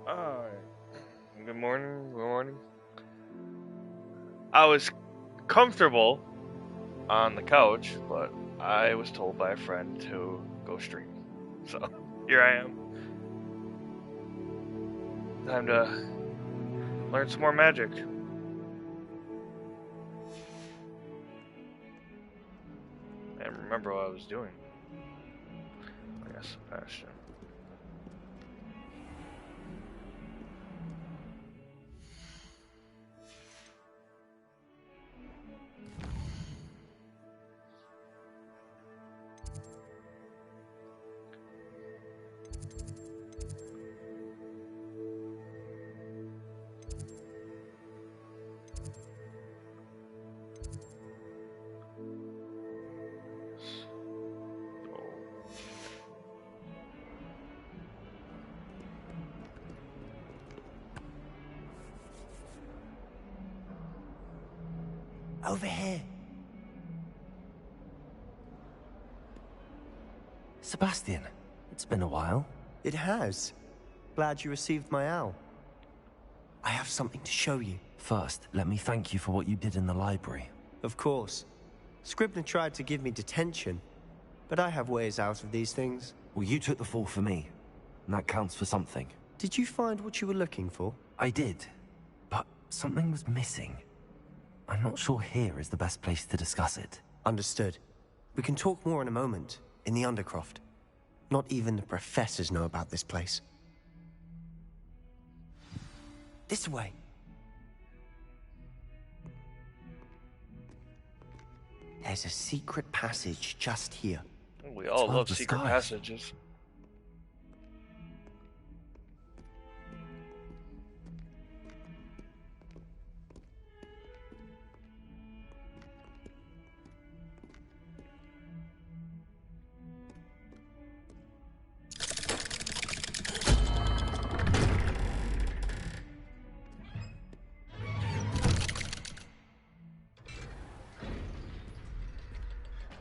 Alright. Good morning. Good morning. I was comfortable on the couch, but I was told by a friend to go stream. So here I am. Time to learn some more magic. And remember what I was doing. I guess Sebastian. Over here. Sebastian, it's been a while. It has. Glad you received my owl. I have something to show you. First, let me thank you for what you did in the library. Of course. Scribner tried to give me detention, but I have ways out of these things. Well, you took the fall for me, and that counts for something. Did you find what you were looking for? I did, but something was missing. I'm not sure here is the best place to discuss it. Understood. We can talk more in a moment, in the Undercroft. Not even the professors know about this place. This way. There's a secret passage just here. We all well love secret disguised. passages.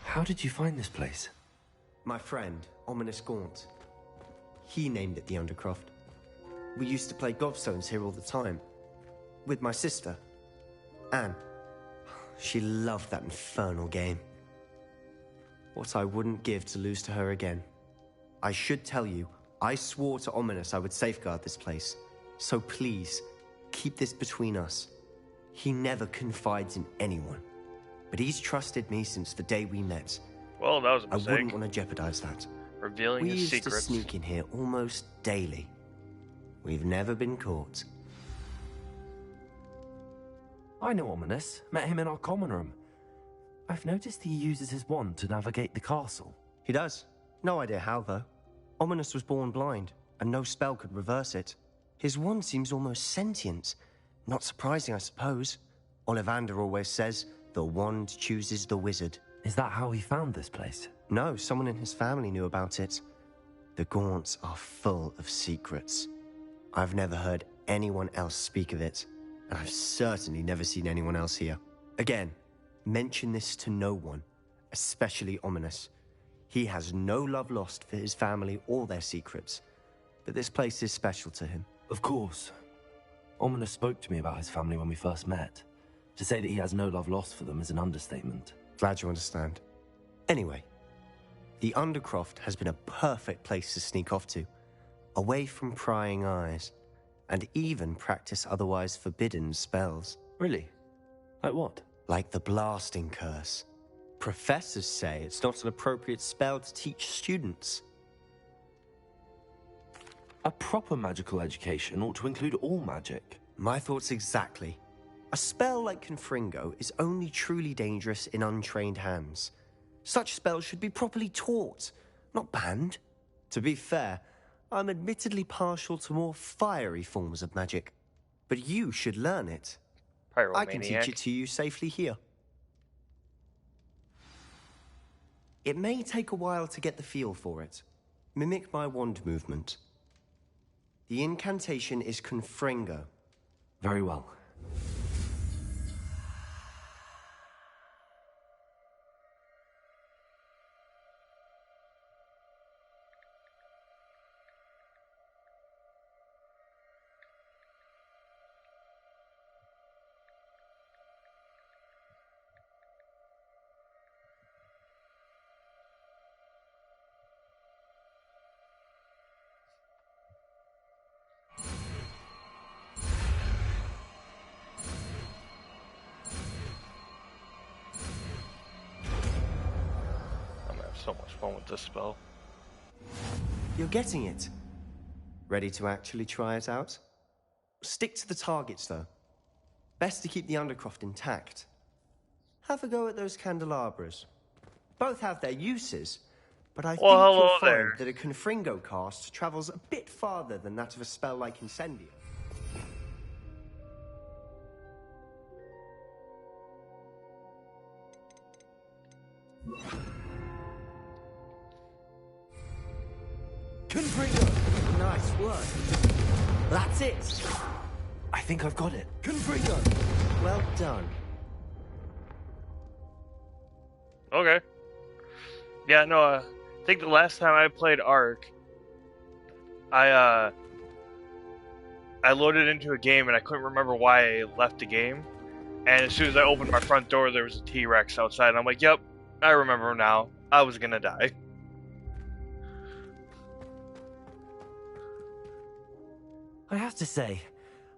How did you find this place? My friend, Ominous Gaunt. He named it the Undercroft. We used to play gobstones here all the time. With my sister, Anne. She loved that infernal game. What I wouldn't give to lose to her again. I should tell you, I swore to Ominous I would safeguard this place. So please, keep this between us. He never confides in anyone. But he's trusted me since the day we met. Well, that was a I mistake. wouldn't want to jeopardize that. Revealing We his used secrets. to sneak in here almost daily. We've never been caught. I know Ominous. Met him in our common room. I've noticed he uses his wand to navigate the castle. He does. No idea how, though. Ominous was born blind, and no spell could reverse it. His wand seems almost sentient. Not surprising, I suppose. Ollivander always says, the wand chooses the wizard. Is that how he found this place? No, someone in his family knew about it. The Gaunts are full of secrets. I've never heard anyone else speak of it, and I've certainly never seen anyone else here. Again, mention this to no one, especially Ominous. He has no love lost for his family or their secrets, but this place is special to him. Of course. Ominous spoke to me about his family when we first met. To say that he has no love lost for them is an understatement. Glad you understand. Anyway, the Undercroft has been a perfect place to sneak off to, away from prying eyes, and even practice otherwise forbidden spells. Really? Like what? Like the blasting curse. Professors say it's not an appropriate spell to teach students. A proper magical education ought to include all magic. My thoughts exactly. A spell like Confringo is only truly dangerous in untrained hands. Such spells should be properly taught, not banned. To be fair, I'm admittedly partial to more fiery forms of magic. But you should learn it. I can teach it to you safely here. It may take a while to get the feel for it. Mimic my wand movement. The incantation is Confringo. Very well. So much fun with this spell. You're getting it. Ready to actually try it out? Stick to the targets, though. Best to keep the Undercroft intact. Have a go at those candelabras. Both have their uses, but I think you'll find that a Confringo cast travels a bit farther than that of a spell like Incendio. Confringo! Nice work. That's it. I think I've got it. Confringo! Well done. Okay. Yeah, no, I think the last time I played Ark, I loaded into a game and I couldn't remember why I left the game. And as soon as I opened my front door, there was a T-Rex outside. And I'm like, yep, I remember now. I was gonna die. I have to say,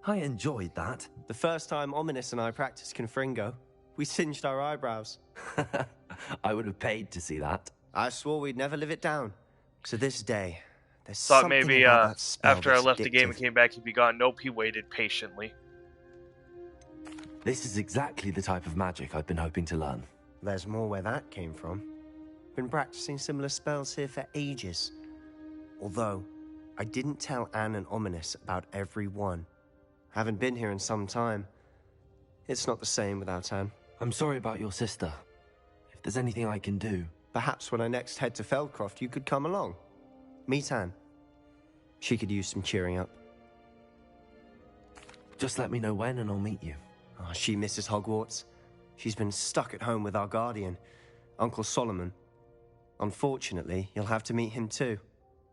I enjoyed that. The first time Ominous and I practiced Confringo, we singed our eyebrows. I would have paid to see that. I swore we'd never live it down. To this day, there's Thought something maybe about that spell after I that's left the game and addictive. came back, he'd be gone. Nope, he waited patiently. This is exactly the type of magic I've been hoping to learn. There's more where that came from. Been practicing similar spells here for ages. Although, I didn't tell Anne and Ominous about every one. Haven't been here in some time. It's not the same without Anne. I'm sorry about your sister. If there's anything I can do... Perhaps when I next head to Feldcroft, you could come along. Meet Anne. She could use some cheering up. Just let me know when and I'll meet you. Oh, she misses Hogwarts. She's been stuck at home with our guardian, Uncle Solomon. Unfortunately, you'll have to meet him too.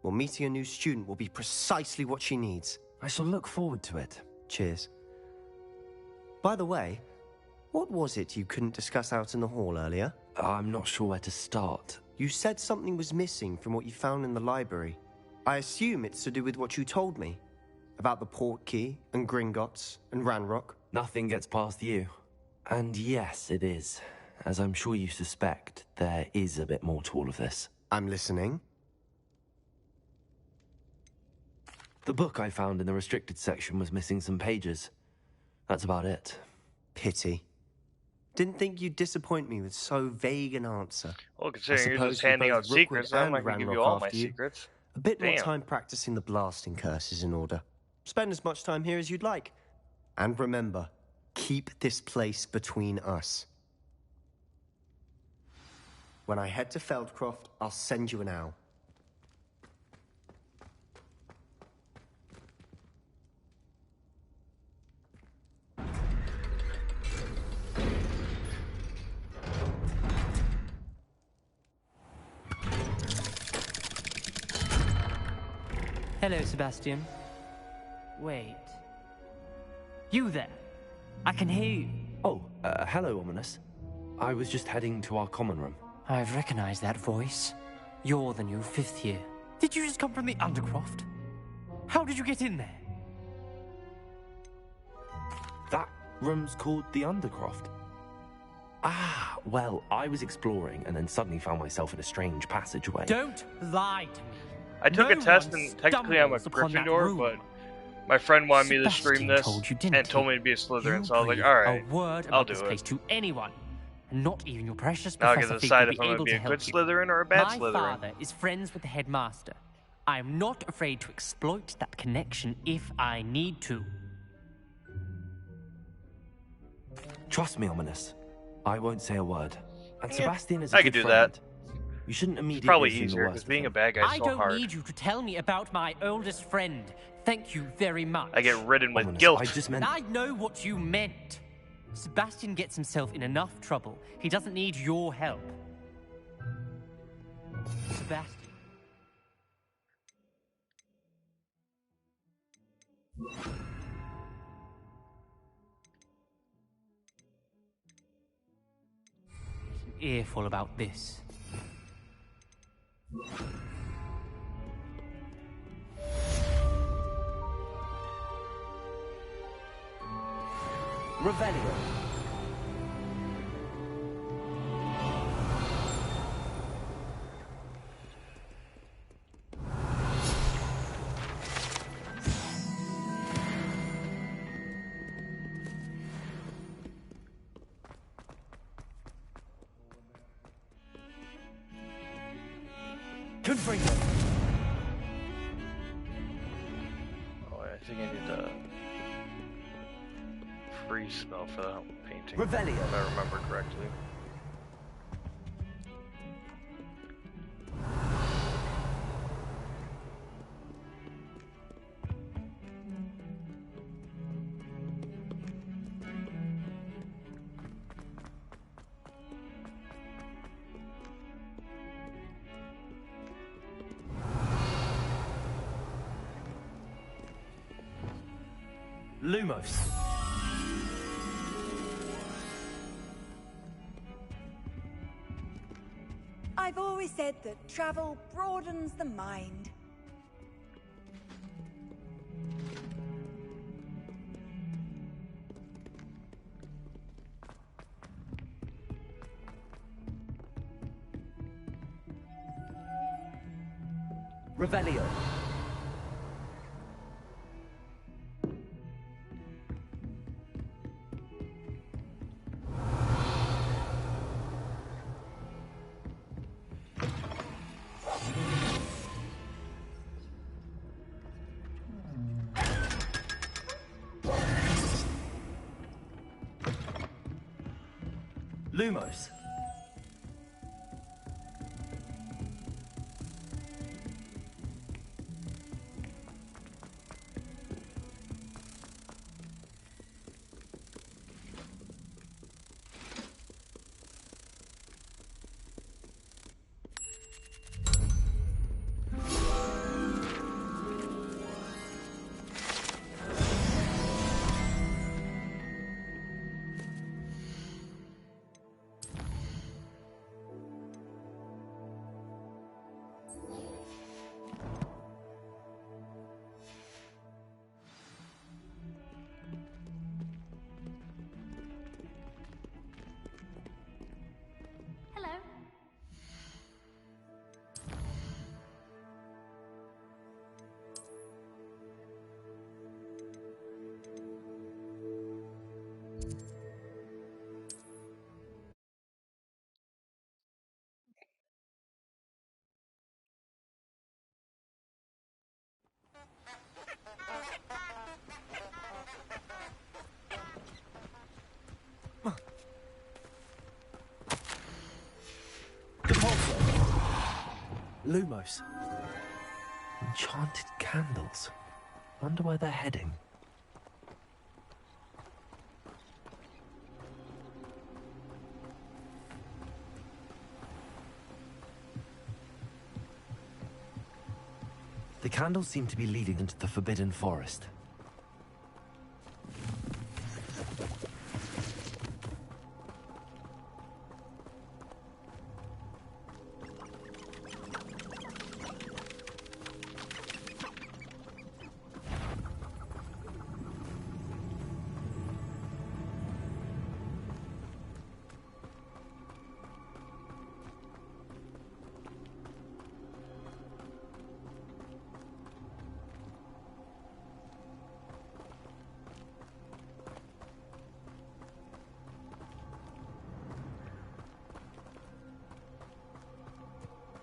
Well, meeting a new student will be precisely what she needs. I shall look forward to it. Cheers. By the way, what was it you couldn't discuss out in the hall earlier? I'm not sure where to start. You said something was missing from what you found in the library. I assume it's to do with what you told me. About the Portkey, and Gringotts, and Ranrock. Nothing gets past you. And yes, it is. As I'm sure you suspect, there is a bit more to all of this. I'm listening. The book I found in the restricted section was missing some pages. That's about it. Pity. Didn't think you'd disappoint me with so vague an answer. Well, considering you're suppose just we handing both out secrets, I'm and not going to give you Ranrock all my after you. secrets. A bit more Damn. time practicing the blasting curses in order. Spend as much time here as you'd like. And remember, keep this place between us. When I head to Feldcroft, I'll send you an owl. Hello, Sebastian. Wait. You there? I can hear you. Oh, hello, Ominous. I was just heading to our common room. I've recognized that voice. You're the new fifth year. Did you just come from the Undercroft? How did you get in there? That room's called the Undercroft. Ah, well, I was exploring and then suddenly found myself in a strange passageway. Don't lie to me. I took No a test one and technically I'm a stumbles upon that Gryffindor, room. but my friend wanted me to stream Sebastian this told you, didn't and told he? me to be a Slytherin, You so I was like, breathe alright, a word I'll about do this it. place to anyone. Not even your precious Now I Professor get to Fig decide will if be I'm going able to be to a help good you. Slytherin or a bad My Slytherin. father is friends with the headmaster. I am not afraid to exploit that connection if I need to. Trust me, Ominous. I won't say a word. And Sebastian is a I good could do friend. that. You shouldn't It's immediately probably assume the easier, worst because of being a him. bad guy's I so don't hard. need you to tell me about my oldest friend. Thank you very much. I get ridden with Ominous, guilt. I just meant... I know what you meant. Sebastian gets himself in enough trouble. He doesn't need your help. Sebastian. An earful about this. Revelio. Confringo. Oh, I think I need the freeze spell for that painting. Revelio. If I remember correctly. Lumos. I've always said that travel broadens the mind. Revelio. Lumos. Hello. Lumos. Enchanted candles. Wonder where they're heading. The candles seem to be leading into the Forbidden Forest.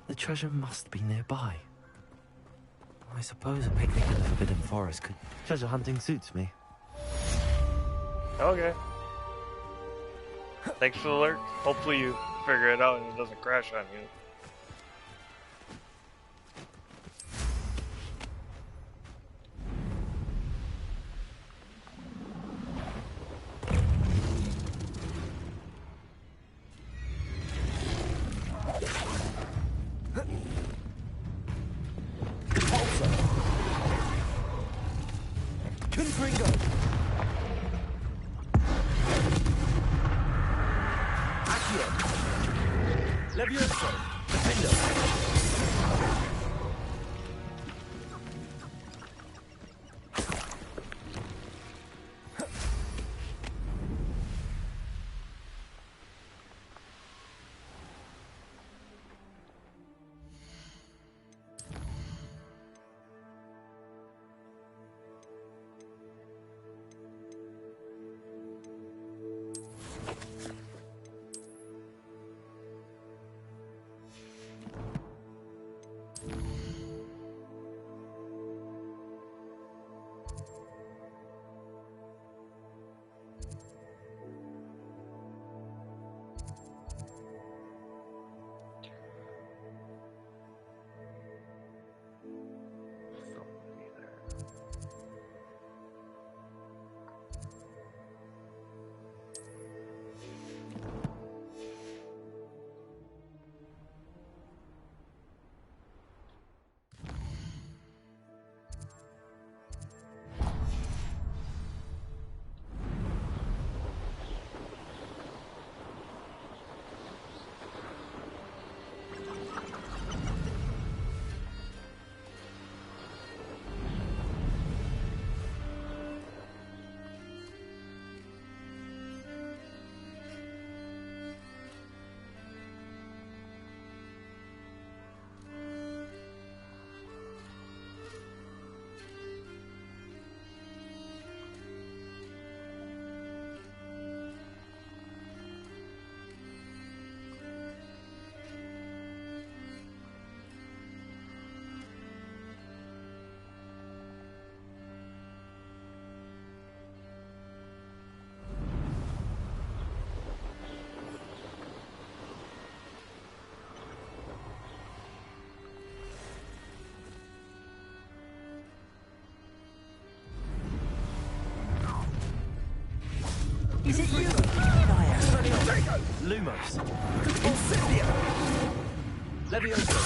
The treasure must be nearby. I suppose a picnic in the Forbidden Forest could... Treasure hunting suits me. Okay. Thanks for the alert. Hopefully you figure it out and it doesn't crash on you. Is it you? Lumos. Incendio. Levioso.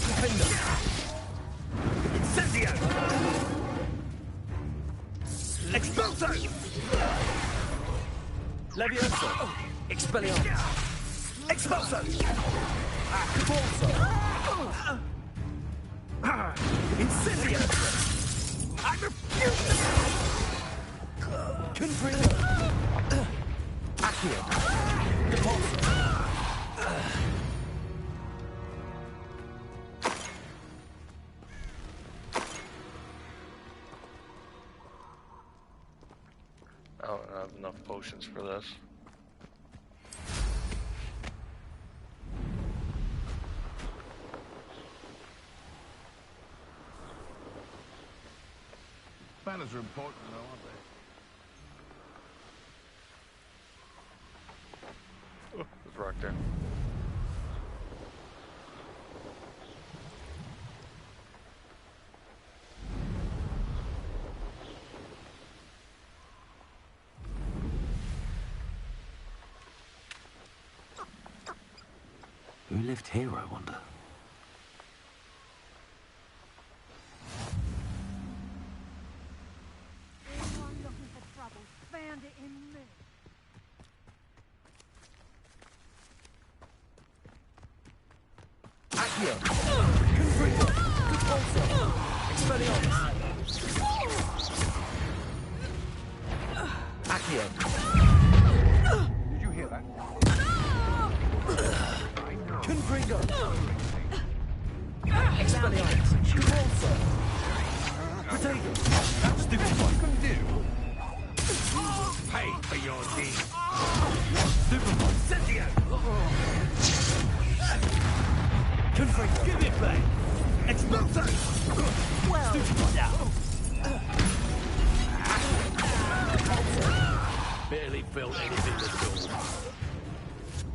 Defender. Incendio. Expulso. Levioso. Expelliarmus. Expulso. Corso. Incendio. I refuse. Confringo. Accio. Deposit. I don't have enough potions for this. Banners are important, though, aren't they? Oh, there's a rock there. Who lived here, I wonder? Anyone looking for trouble, found it in me. Accio. Confringo. Deposit. Expelliarmus. Accio. Did you hear that? Confringo. Expelliarmus. Corso. Protego. That stupid one. Can do. Pay for your deed. Superman. Incendio. Confringo. Give it back. Expulso. Well, stupid down. Barely felt anything at all.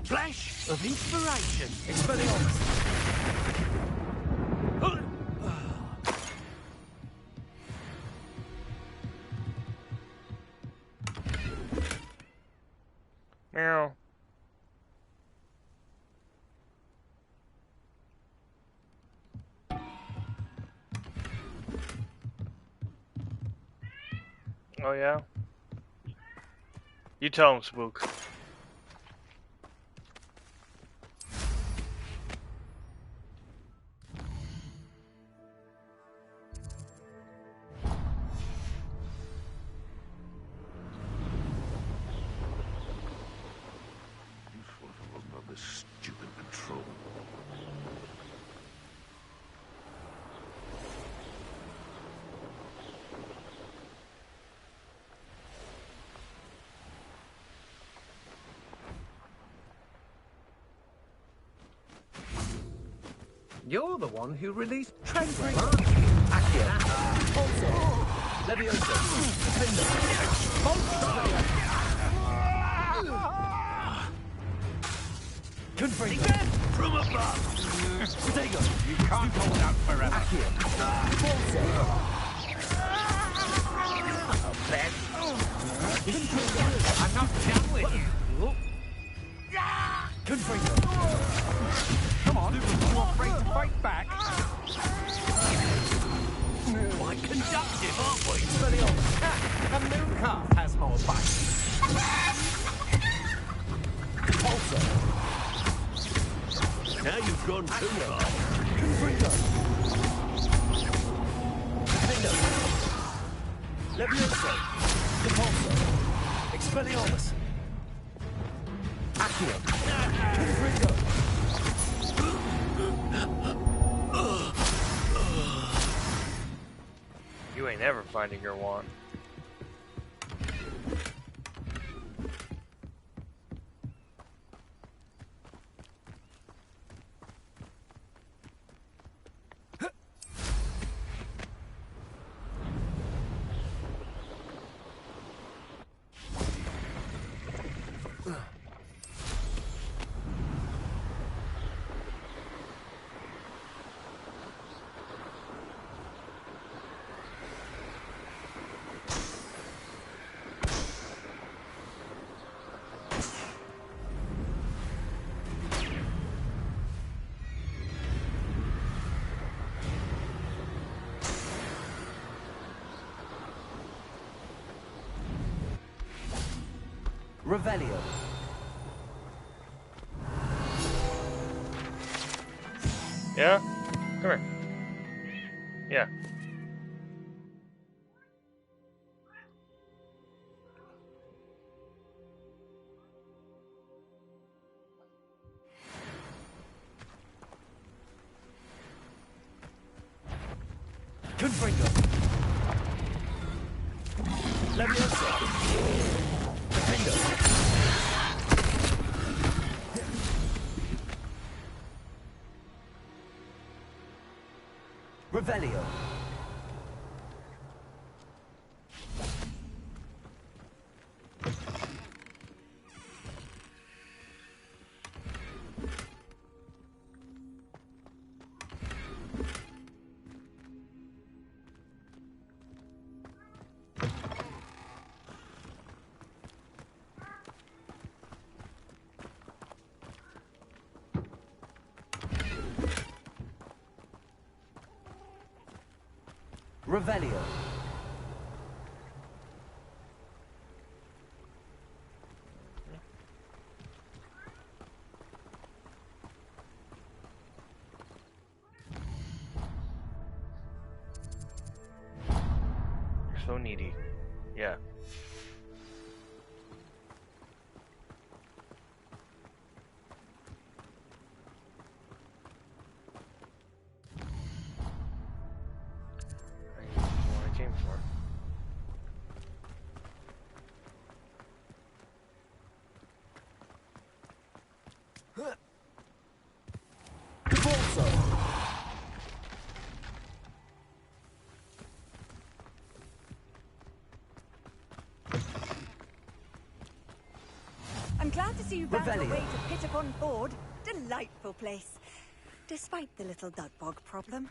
Flash of inspiration. Expelliarmus. Meow. Oh yeah? You tell him, Spook. Useful if it wasn't on this stupid patrol. You're the one who released Trentry. Accio. Also. Levioso. Defender. Confringo. From above. Protego. You can't hold out forever. Accio. Also. I'm not done with you. Confringo. Come on, you afraid to fight back? Quite conductive, aren't we? Expelliarmus. A moon calf has more bites. Also. Now you've gone too far. Confringo. Defender. Levioso. Depulso. Expelliarmus. Accio. Confringo. You ain't ever finding your wand. Revelio. Yeah? Come here. Yeah. Confringo. Leviosa. Defendo. Revelio. Revelio. You're so needy. Yeah. That's what I came for. I'm glad to see you found your Revelio. way to Pit upon Ford. Delightful place. Despite the little dug bog problem.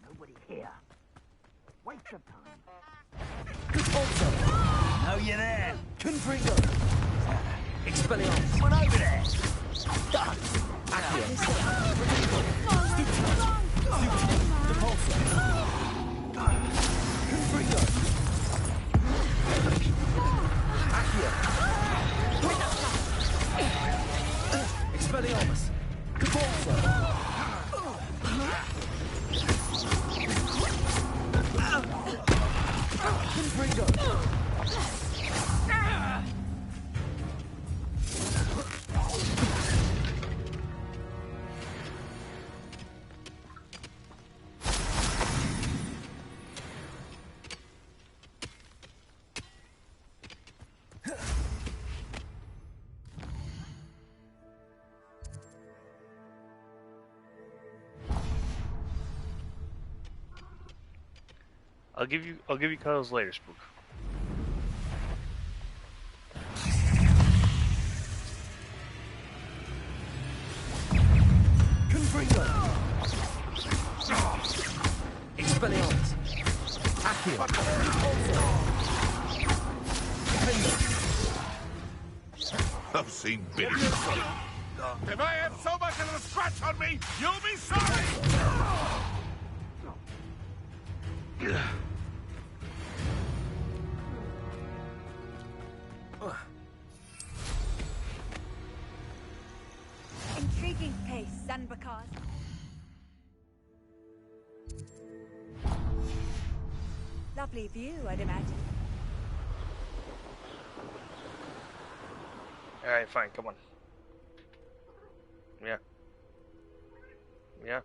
Nobody here. Waste of time. No, you're there. Confringo. Expelliarmus. One over there. Done. Accio. Depulso. Confringo. Accio. Expelliarmus. Depulso. Confringo. I'll give you cuddles later, Spook. Confringo. Expelliarmus. Accio. I've seen bigger. If I have so much as a scratch on me, you'll be sorry! Intriguing pace, Sanbakars. Lovely view, I'd imagine. Alright, fine, come on. Yeah. Yeah.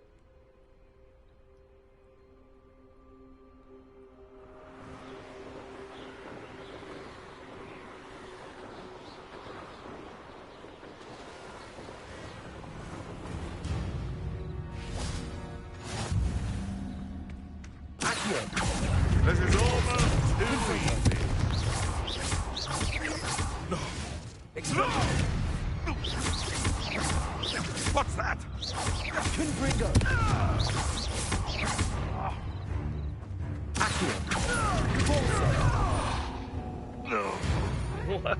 This is almost What's that? Confringo. Accio. No. What?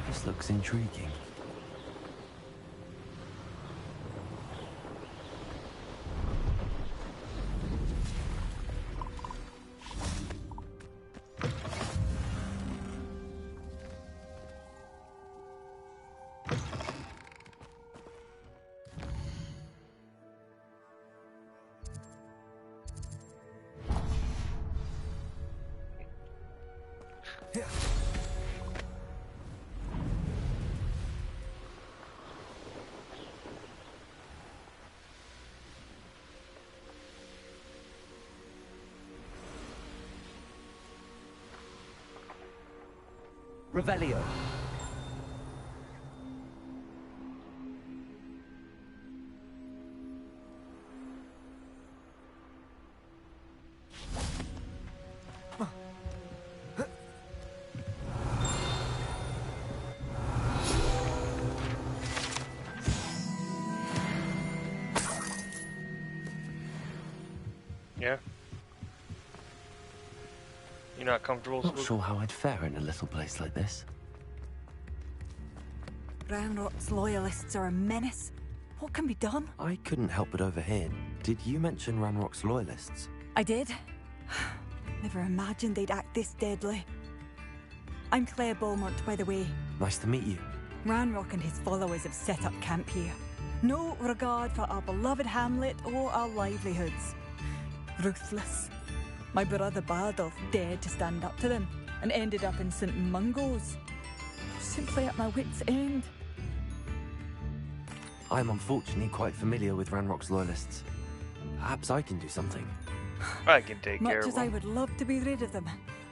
This looks intriguing. Revelio. Yeah. You're not comfortable? Not sure how I'd fare in a little place like this. Ranrock's loyalists are a menace. What can be done? I couldn't help but overhear. Did you mention Ranrock's loyalists? I did. Never imagined they'd act this deadly. I'm Claire Beaumont, by the way. Nice to meet you. Ranrock and his followers have set up camp here. No regard for our beloved hamlet or our livelihoods. Ruthless. My brother Bardolph dared to stand up to them and ended up in St. Mungo's. Simply at my wit's end. I'm unfortunately quite familiar with Ranrock's loyalists. Perhaps I can do something. I can take care Much of as I them. would love to be rid of them,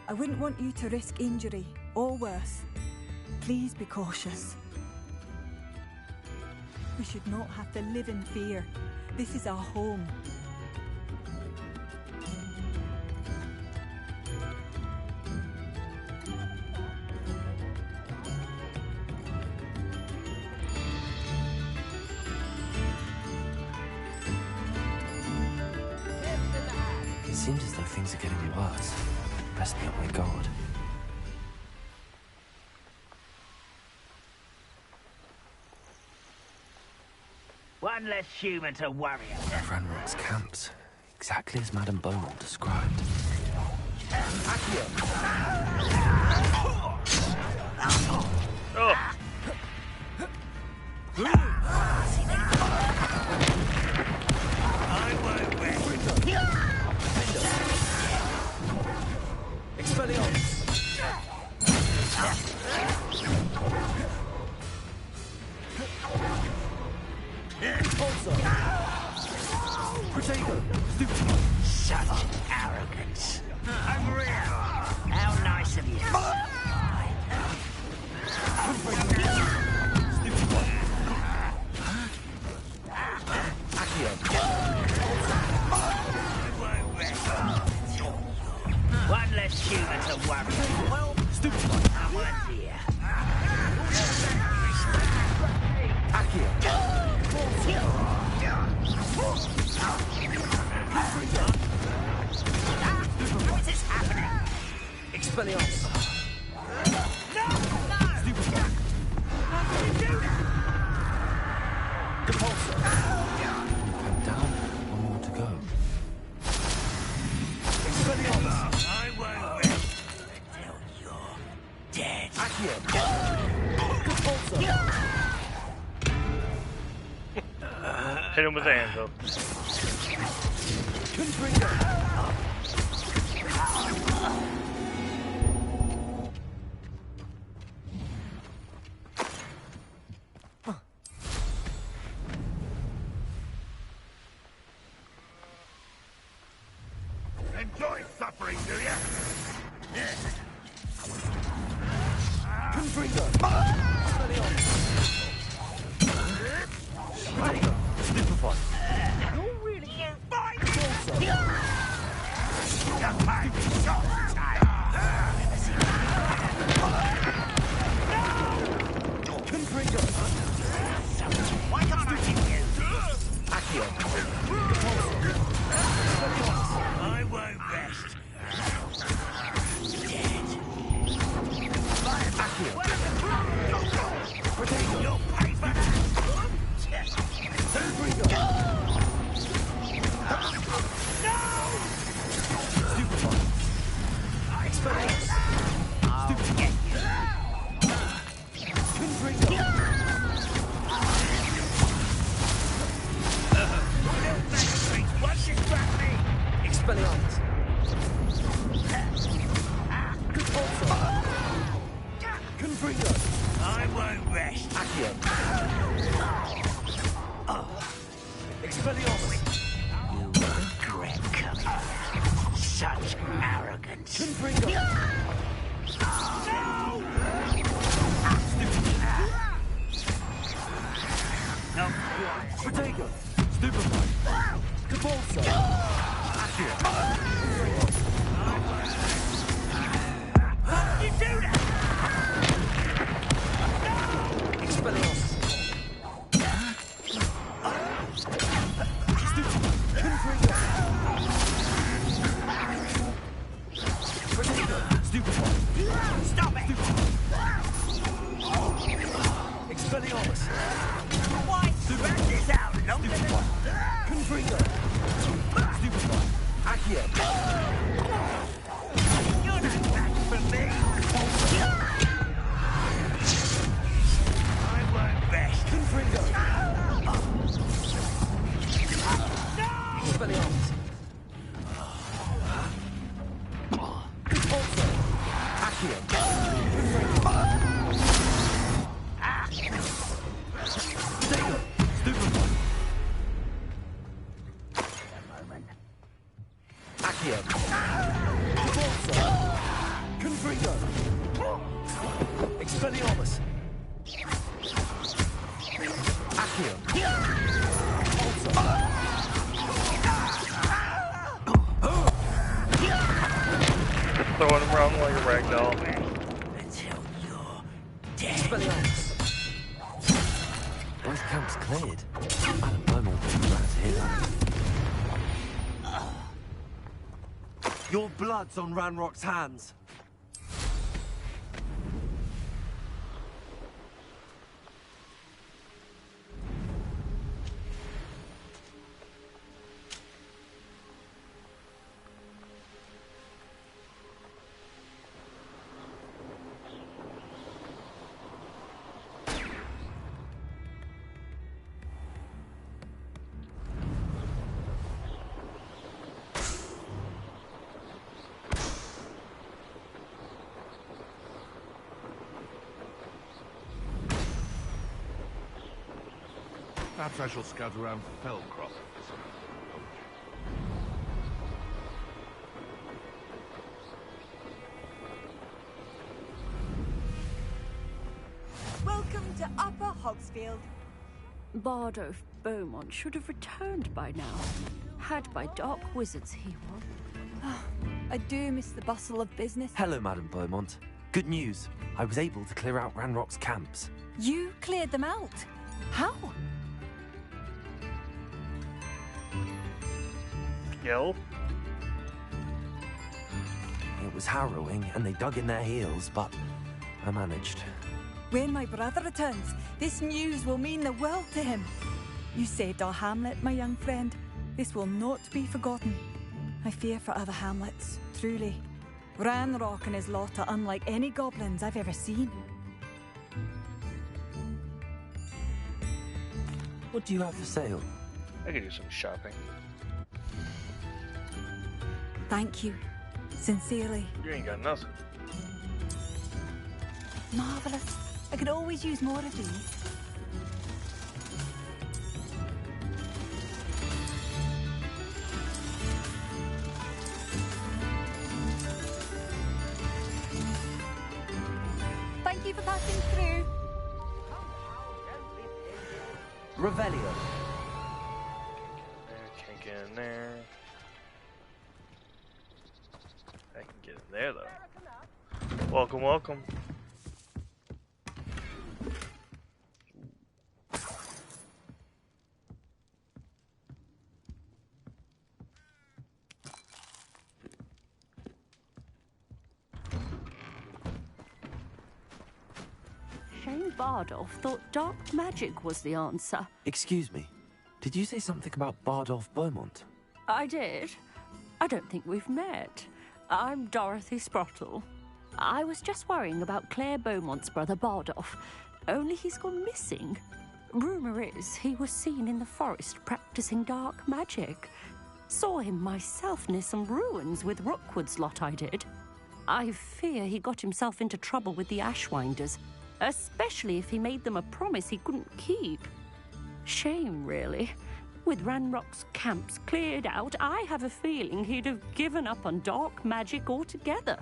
I wouldn't want you to risk injury, or worse. Please be cautious. We should not have to live in fear. This is our home. It seems as though things are getting worse. Best be on my guard. One less human to worry about. Ranrock's camps. Exactly as Madame Beaumont described. Oh. Shut up, arrogance. I'm real. How nice of you. One less human to worry. Well, I'm one here. What is happening? Expelliarmus. No! How can you do that? Depulso. I'm down. One more to go. Expelliarmus. I won't wait until you're dead. Accio. Depulso. Hit him with the anvil. Confringo. enjoy suffering, do you? Confringo! Stupefy! You're really fine. You might be so tired. Confringo! Why can't I hit you? Accio! I won't rest. Accio! You'll pay for that. Confringo! Stupefy! Expelliarmus! I'll get you. Confringo! Once you grab me. Expelliarmus! Convulso! Confringo! I won't rest. Accio! Expelliarmus! You will regret coming. Such arrogance. Confringo! Not quiet. Protego! Stupefy! Convulso! Accio! How did you do that? Expelliarmus! Confringo! Protego! Stupefy! Stop it. Expelliarmus! Why? Drag this out longer than... Confringo! Stupefy! Accio! You're not back for me. I won't rest. Confringo! Expelliarmus! Convulso! Accio! Confringo! Protego! Stupefy! Accio! Convulso! Confringo! Expelliarmus! Accio! Convulso! Throwing him around like a ragdoll. Until you're dead. Expelliarmus! Those camps cleared. Madam Beaumont will be glad to hear that. Your blood's on Ranrock's hands. Perhaps I shall scout around Fellcroft. Welcome to Upper Hogsfield. Bardo Beaumont should have returned by now. Had by dark wizards he was. I do miss the bustle of business. Hello, Madam Beaumont. Good news. I was able to clear out Ranrock's camps. You cleared them out. How? Kill? It was harrowing, and they dug in their heels, but I managed. When my brother returns, this news will mean the world to him. You saved our hamlet, my young friend. This will not be forgotten. I fear for other hamlets, truly. Ranrock and his lot are unlike any goblins I've ever seen. What do you have for sale? I could do some shopping. Thank you. Sincerely. You ain't got nothing. Marvelous. I could always use more of these. Revelio. Can't get in there. I can get in there though. Welcome, welcome. Shane Bardolph thought dark magic was the answer. Excuse me. Did you say something about Bardolph Beaumont? I did. I don't think we've met. I'm Dorothy Sprottle. I was just worrying about Claire Beaumont's brother Bardolph, only he's gone missing. Rumour is he was seen in the forest practicing dark magic. Saw him myself near some ruins with Rookwood's lot I did. I fear he got himself into trouble with the Ashwinders, especially if he made them a promise he couldn't keep. Shame, really. With Ranrock's camps cleared out, I have a feeling he'd have given up on dark magic altogether.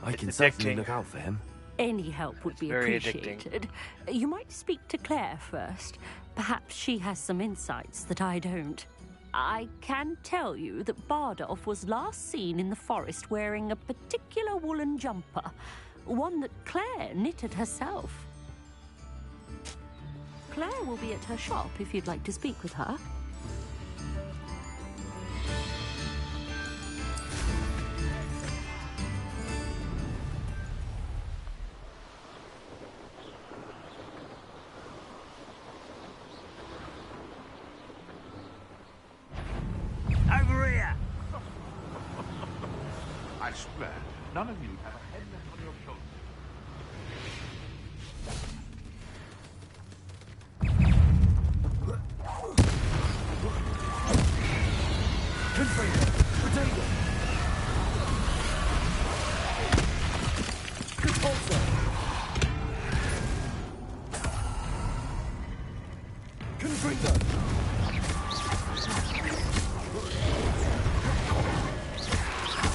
I can certainly look out for him. Any help would be appreciated. You might speak to Claire first. Perhaps she has some insights that I don't. I can tell you that Bardolph was last seen in the forest wearing a particular woolen jumper, one that Claire knitted herself. Claire will be at her shop if you'd like to speak with her. Over here! I swear, none of you have a head left on your shoulders. Confringo! Potato! Compulsor! Confringo!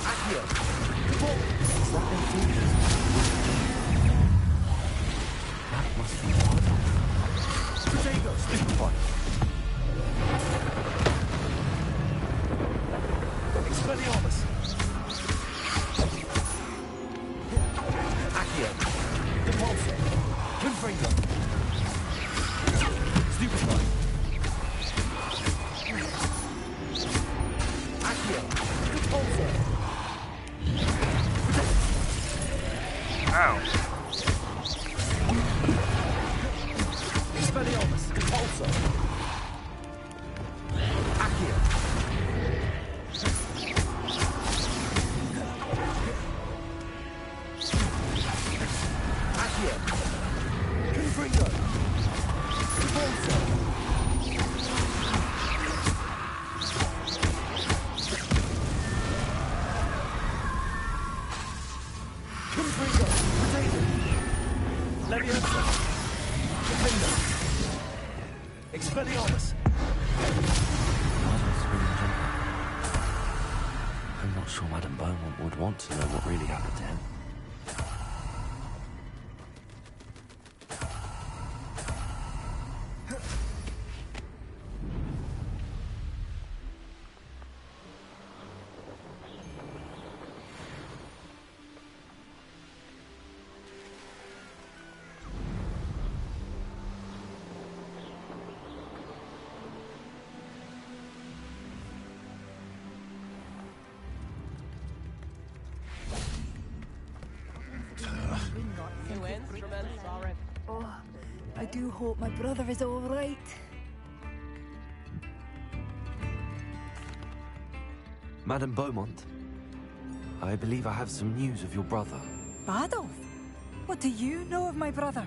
Accio! Is that their fingers? That must be Bardolph. Potato! Stupefy! Expelliarmus! Accio! Compulsor! Confringo! Stupefy! Accio! Compulsor! Ow. Expelliarmus! Compulsor! Accio! Accio! Confringo! Compulsor! Confringo! Potato! Leviosa! Defender! Expelliarmus! Bardolph's woolen jumper. I'm not sure Madame Beaumont would want to know what really happened to him. Oh, I do hope my brother is all right. Madame Beaumont, I believe I have some news of your brother. Bardolph? What do you know of my brother?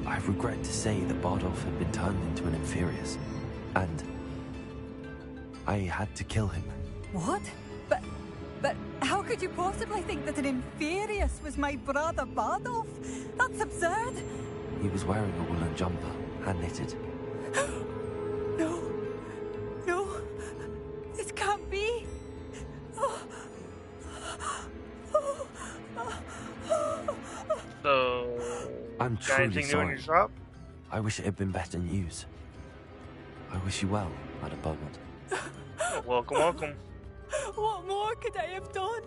I regret to say that Bardolph had been turned into an Inferius, and I had to kill him. What? But how could you possibly think that an Inferius was my brother Bardolph? That's absurd. He was wearing a woolen jumper, hand-knitted. No, this can't be. So I'm Got truly anything new in sorry. your shop? I wish it had been better news. I wish you well, Madam Beaumont. Welcome, welcome. What more could I have done?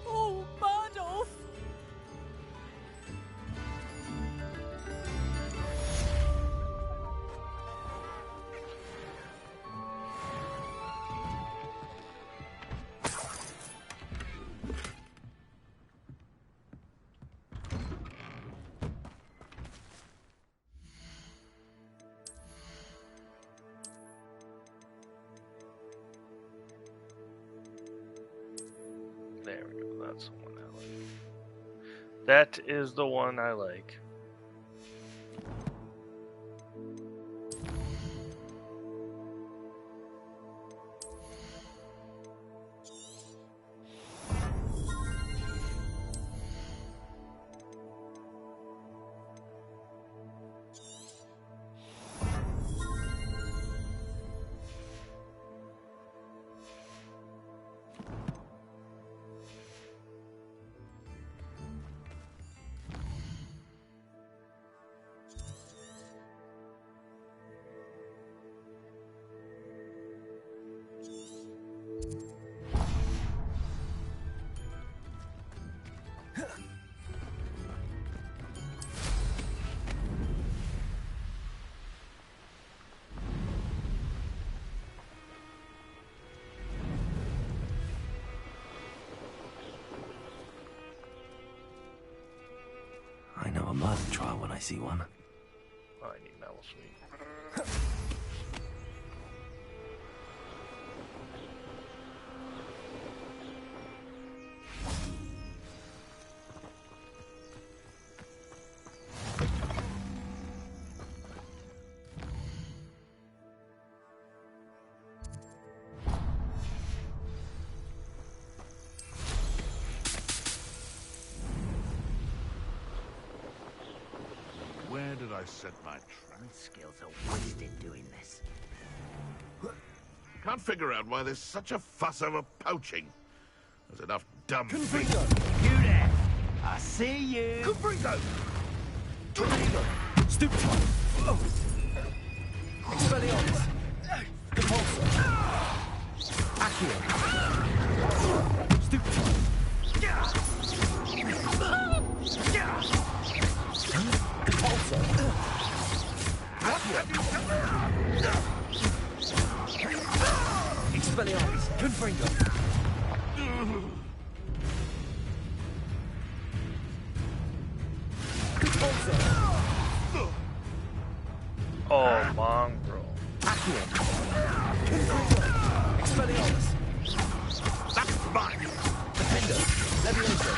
Oh, Badolf! There we go. That's the one I like. That is the one I like. I know a murder trial when I see one. Oh, I need metal sweet. Where did I set my trap? My skills are wasted doing this. Can't figure out why there's such a fuss over poaching. There's enough dumb Confringo! You there! I see you! Confringo! Tornado! Stupefy! Oh. Expelliarmus! Compulsor! Accio! Stupefy! Compulsor! Expelliarmus! Confringo! Oh, mongrel. Accio! Confringo! Expelliarmus! That's mine! Defender! Levioso!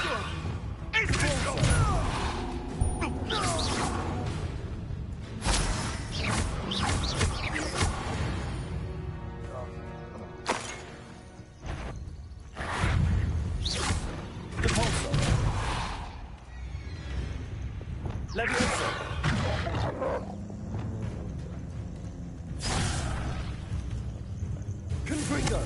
Levioso! Confringo!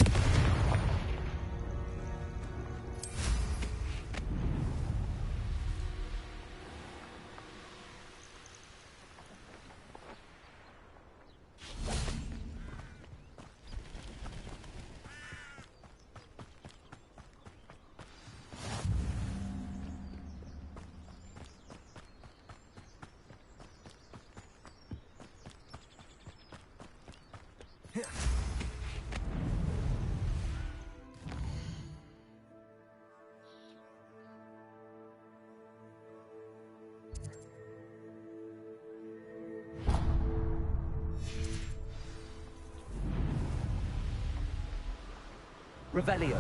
Revelio.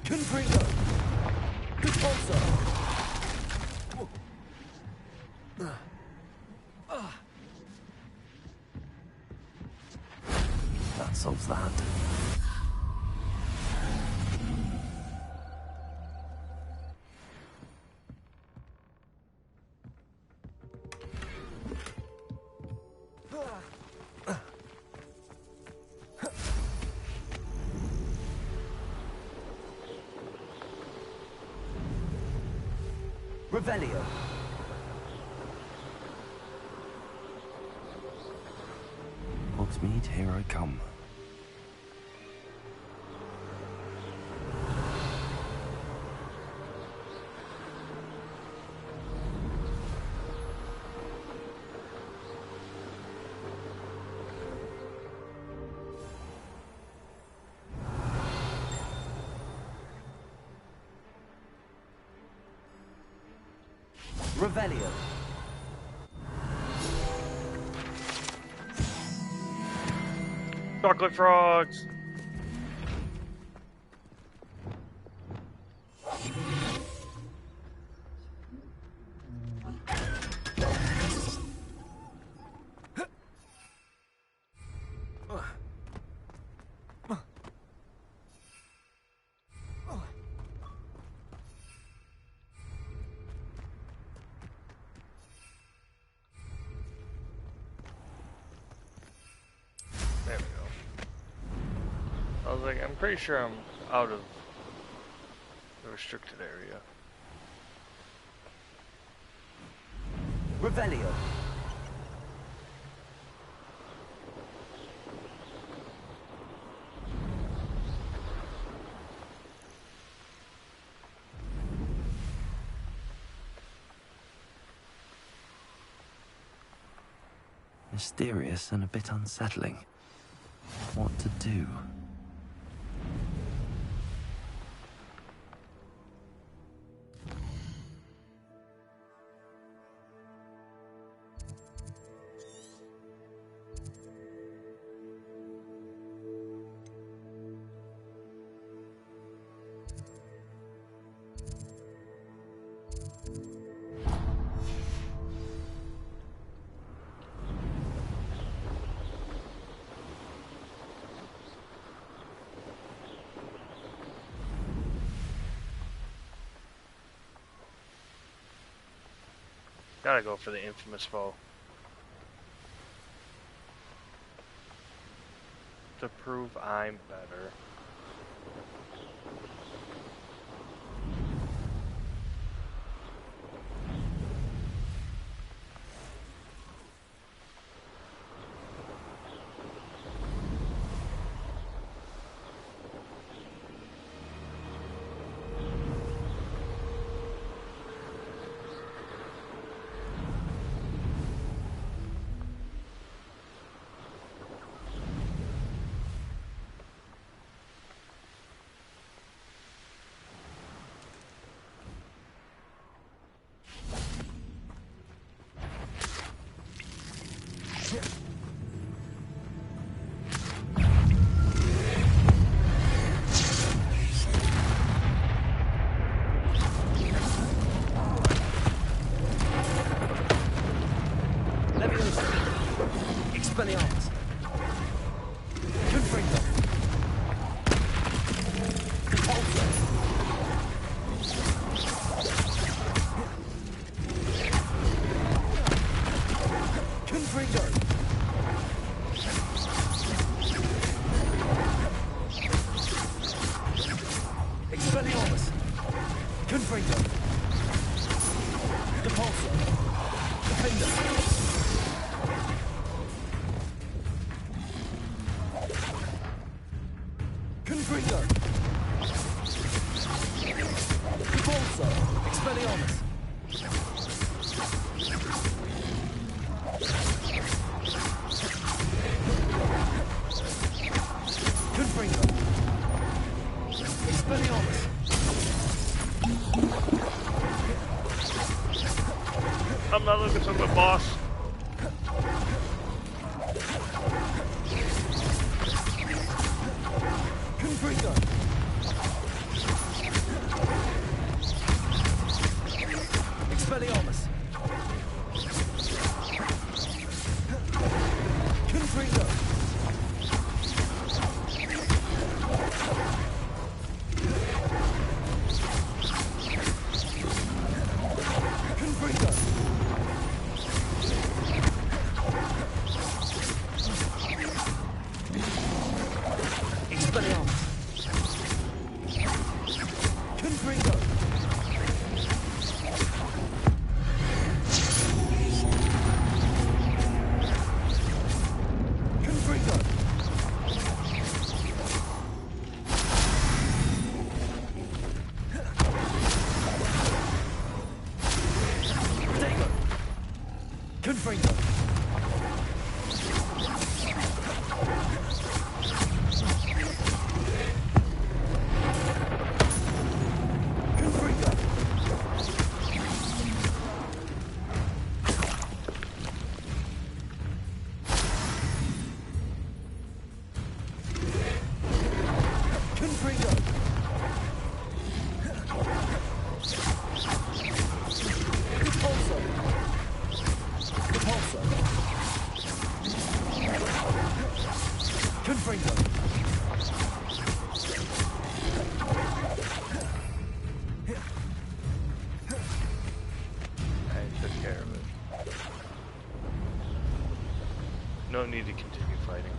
Confringo! Repulsor! That solves that. Revelio. Hogsmeade, here I come. Revelio. Chocolate frogs. There we go. I was like, I'm pretty sure I'm out of the restricted area. Revelio. Mysterious and a bit unsettling. What to do? Gotta go for the infamous foe. To prove I'm better. Expelliarmus. Confringo. Repulsor. Confringo. Expelliarmus. Confringo. Repulsor. Defender. Confringo. Repulsor. Expelliarmus. Confringo. Expelliarmus. I'm not looking for the boss. Confringo. No need to continue fighting.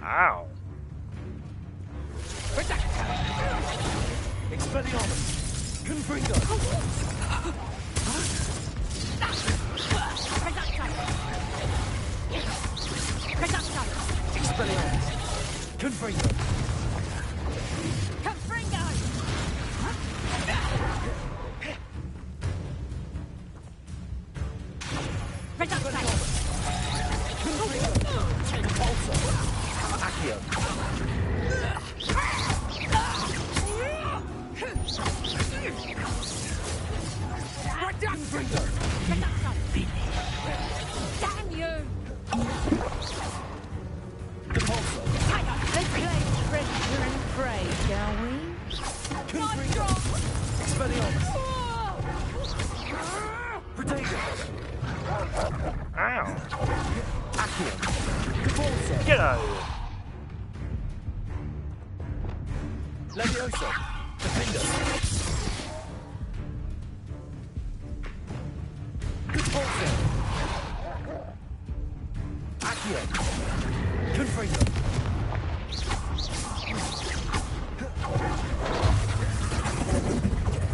Ow. Expelliarmus! Confringo! Expelliarmus! Confringo! Get out of here. Levioso! Defender! Repulsor! Accio! Confringo!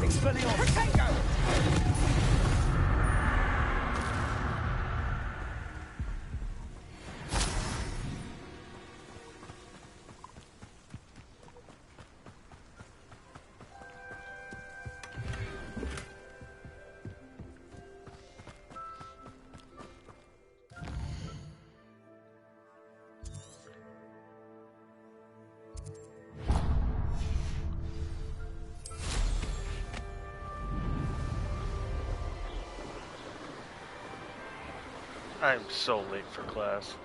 Expelliarmus! I'm so late for class.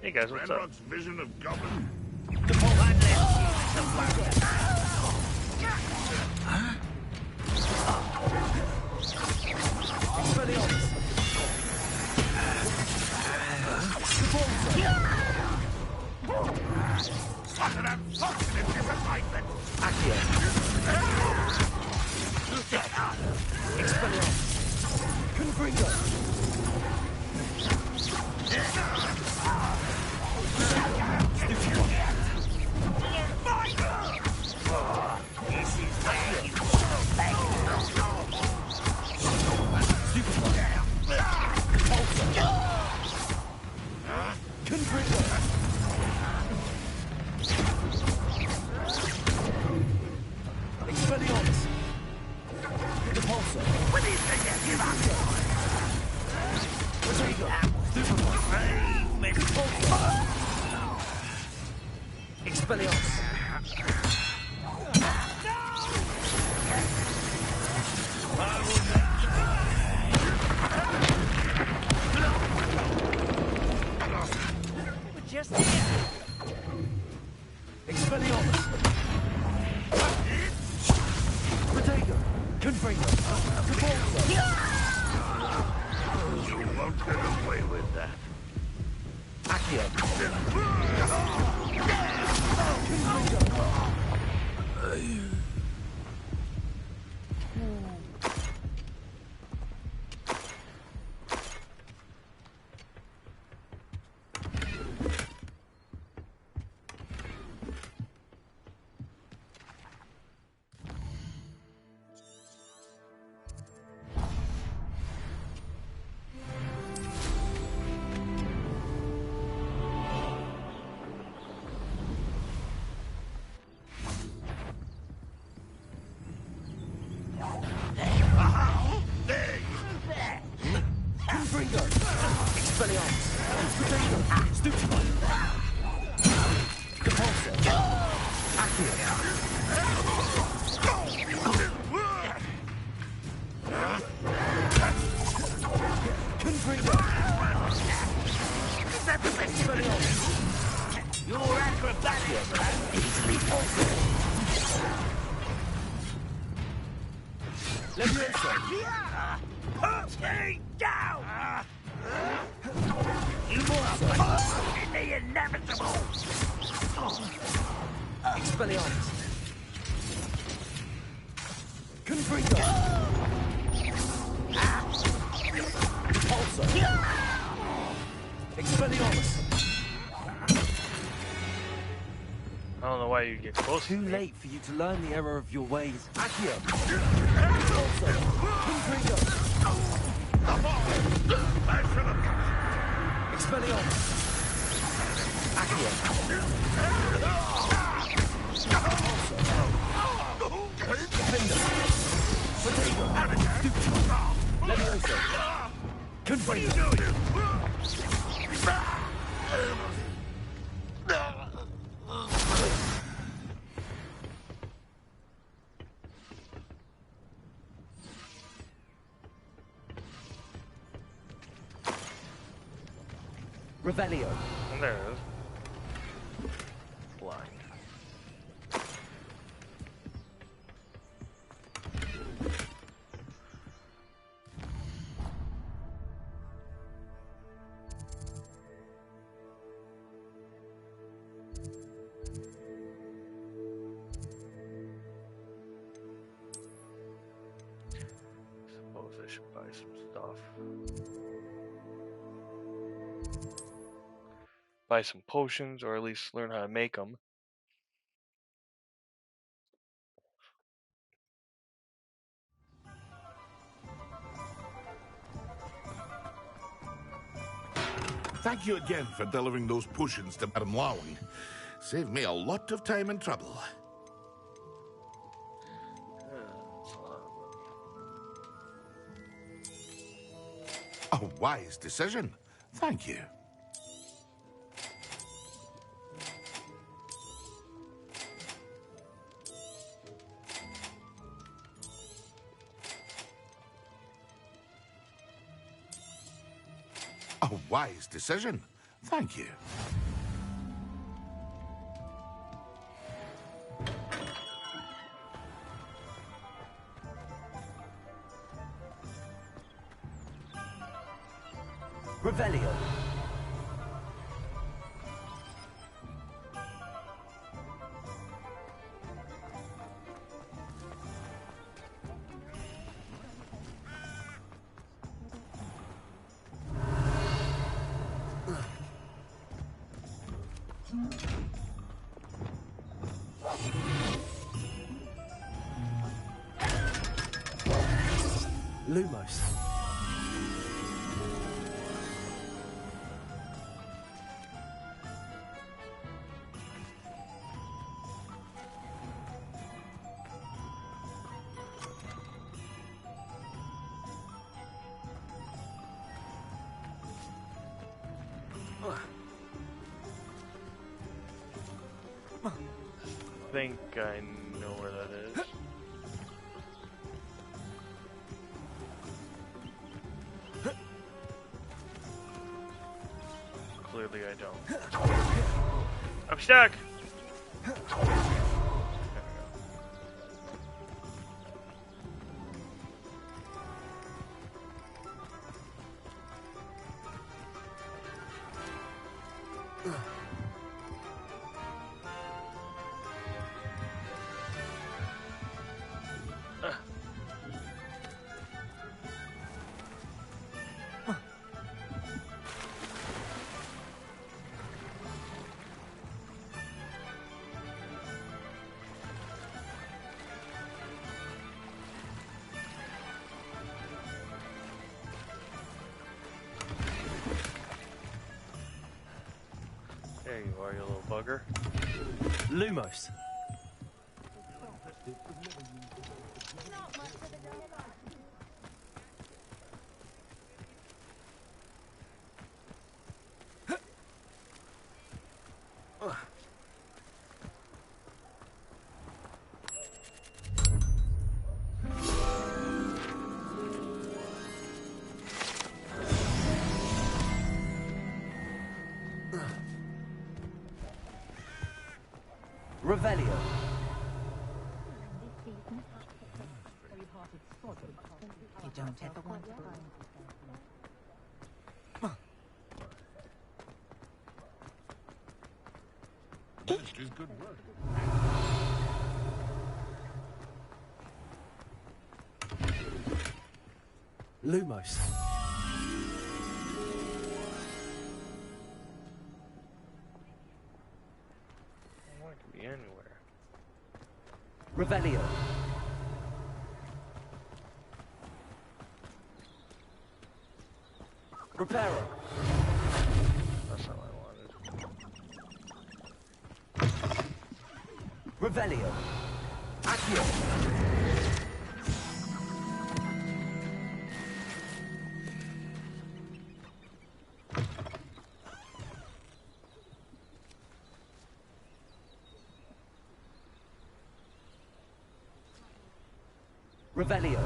Hey guys, what's up? Ranrock's vision of Goblin? Expelliarmus. We're just here. Expelliarmus. Protego. Confringo. Repulsor. You won't get away with that. Accio. Confringo. Expelliarmus. Protego. Stupefy. Repulsor. Accio. Confringo. Expelliarmus. You're acrobatic, man. Easily possible. Levioso. Put me down! You are in the inevitable! Expelliarmus. Confringo. Repulsor. Expelliarmus. I don't know why you get close. Too late for you to learn the error of your ways. Accio. Repulsor. Confringo. Expelliarmus. Accio. Defender. Protego. Levioso. Confringo. Revelio. And there it is. Blind. Suppose I should buy some stuff. Buy some potions, or at least learn how to make them. Thank you again for delivering those potions to Madame Lowing. Saved me a lot of time and trouble. A wise decision. Thank you. A wise decision. Thank you. Revelio. Lumos. I think I know where that is. Clearly I don't. I'm stuck! There you are, you little bugger. Lumos. Revelio. You don't ever want to. Ministry's good work. Lumos. It could be anywhere. Revelio. Reparo. That's not what I wanted. Revelio. Accio. Revelio.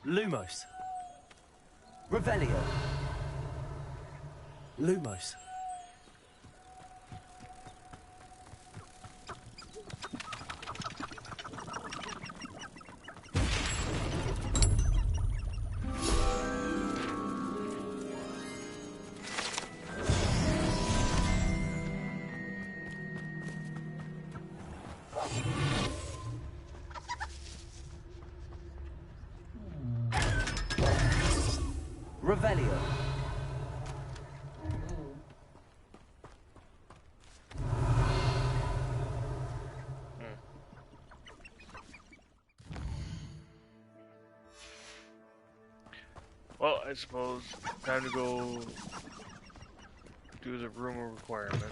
Lumos. Revelio. Lumos. Revelio. Well, I suppose time to go do the rumor requirement.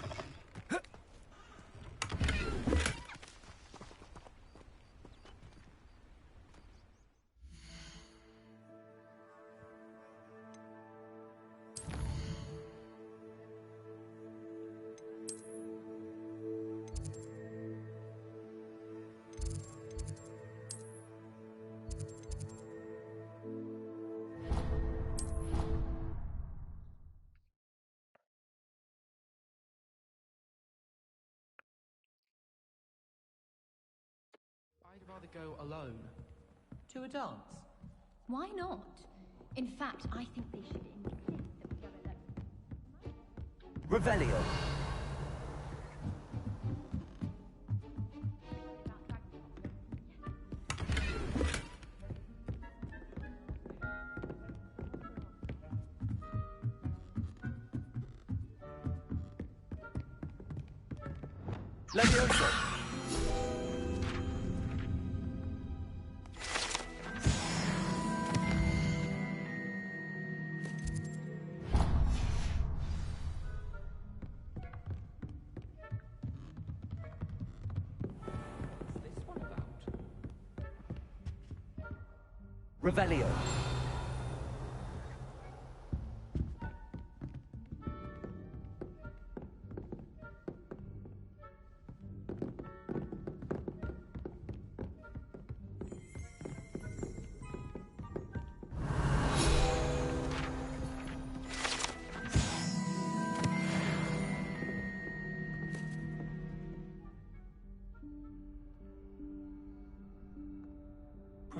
I'd rather go alone. To a dance? Why not? In fact, I think they should insist that we go alone. Revelio. Levioso. Revelio.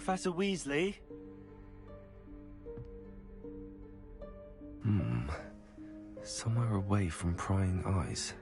Professor Weasley? Somewhere away from prying eyes.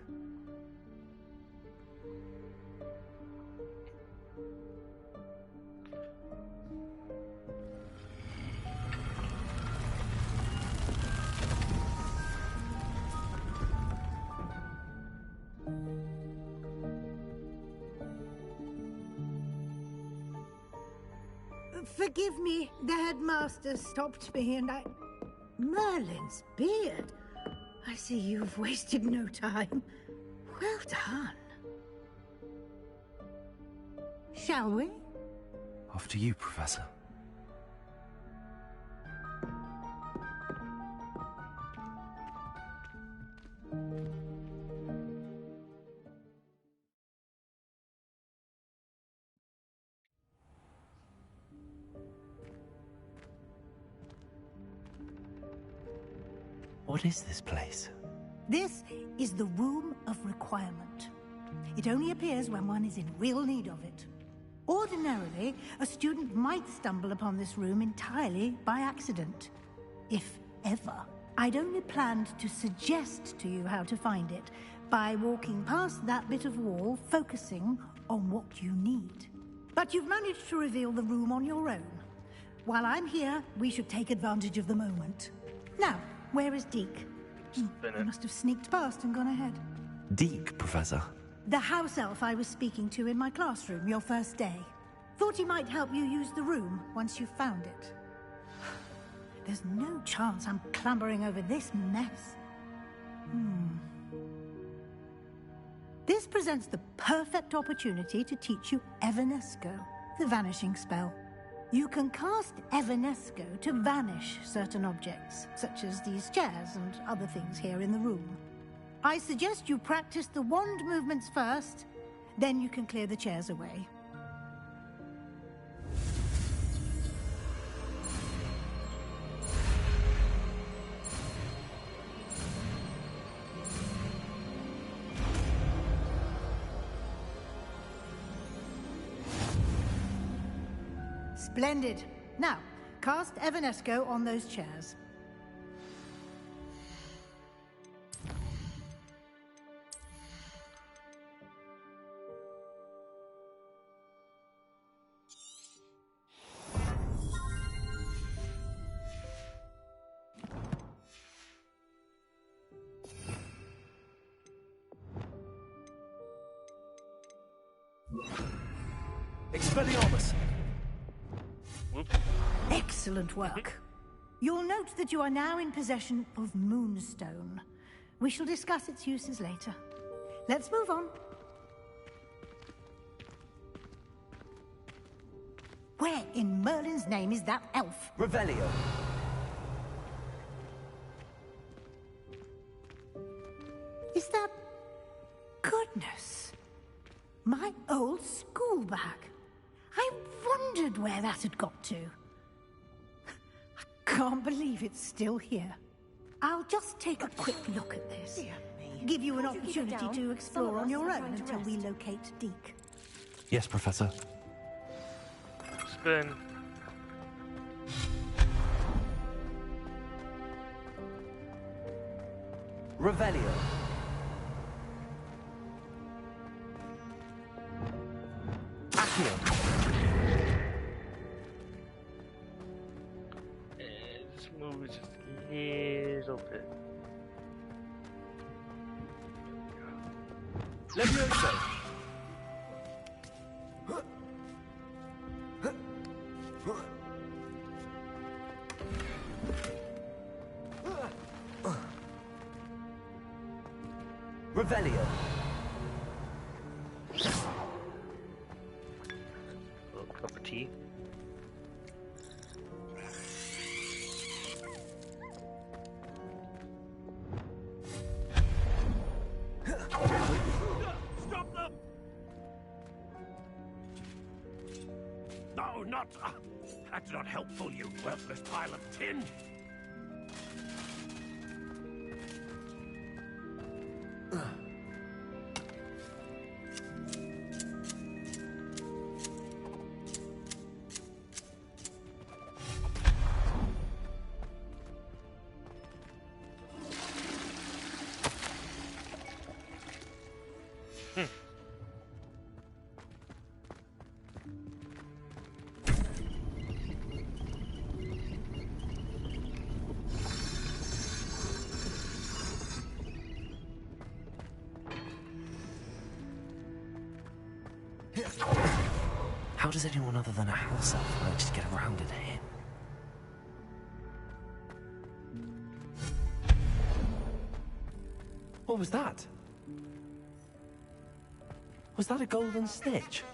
Forgive me, the headmaster stopped me and I... Merlin's beard. I see you've wasted no time. Well done. Shall we? After you, Professor. What is this place? This is the Room of Requirement. It only appears when one is in real need of it. Ordinarily, a student might stumble upon this room entirely by accident. If ever. I'd only planned to suggest to you how to find it by walking past that bit of wall, focusing on what you need. But you've managed to reveal the room on your own. While I'm here, we should take advantage of the moment. Now, where is Deke? He must have sneaked past and gone ahead. Deke, Professor. The house elf I was speaking to in my classroom your first day. Thought he might help you use the room once you found it. There's no chance I'm clambering over this mess. This presents the perfect opportunity to teach you Evanesco, the vanishing spell. You can cast Evanesco to vanish certain objects, such as these chairs and other things here in the room. I suggest you practice the wand movements first, then you can clear the chairs away. Splendid. Now, cast Evanesco on those chairs. Expelliarmus! Excellent work. You'll note that you are now in possession of Moonstone. We shall discuss its uses later. Let's move on. Where in Merlin's name is that elf? Revelio. Is that... Goodness. My old school bag. I wondered where that had got to. I can't believe it's still here. I'll just take a quick look at this. Give you an opportunity to explore on your own until we locate Deke. Yes, Professor. Spin. Revelio. Accio. This move is just a little bit. Levioso. Revelio. A little cup of tea. Stop them! No, not... that's not helpful, you worthless pile of tin! does anyone other than a house elf manage to get around in here? What was that? Was that a golden snitch?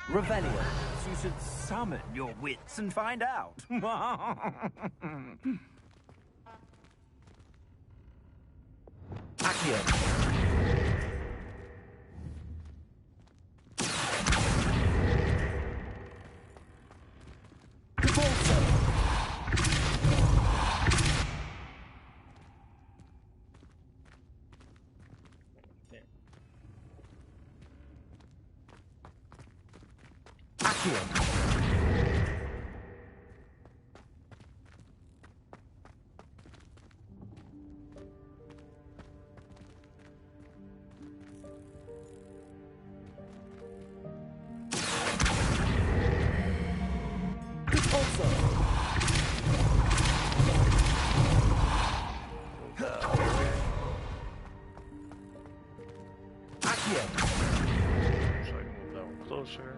Revelio. You should summon your wits and find out. Accio. Closer.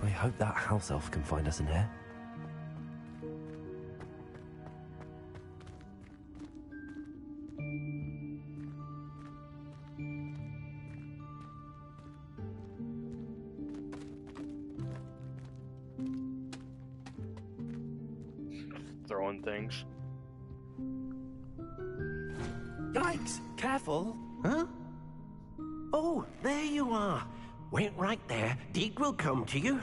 I hope that house elf can find us in here. Throwing things. Yikes! Careful! Huh? Oh, there you are. Wait right there. Deke will come to you.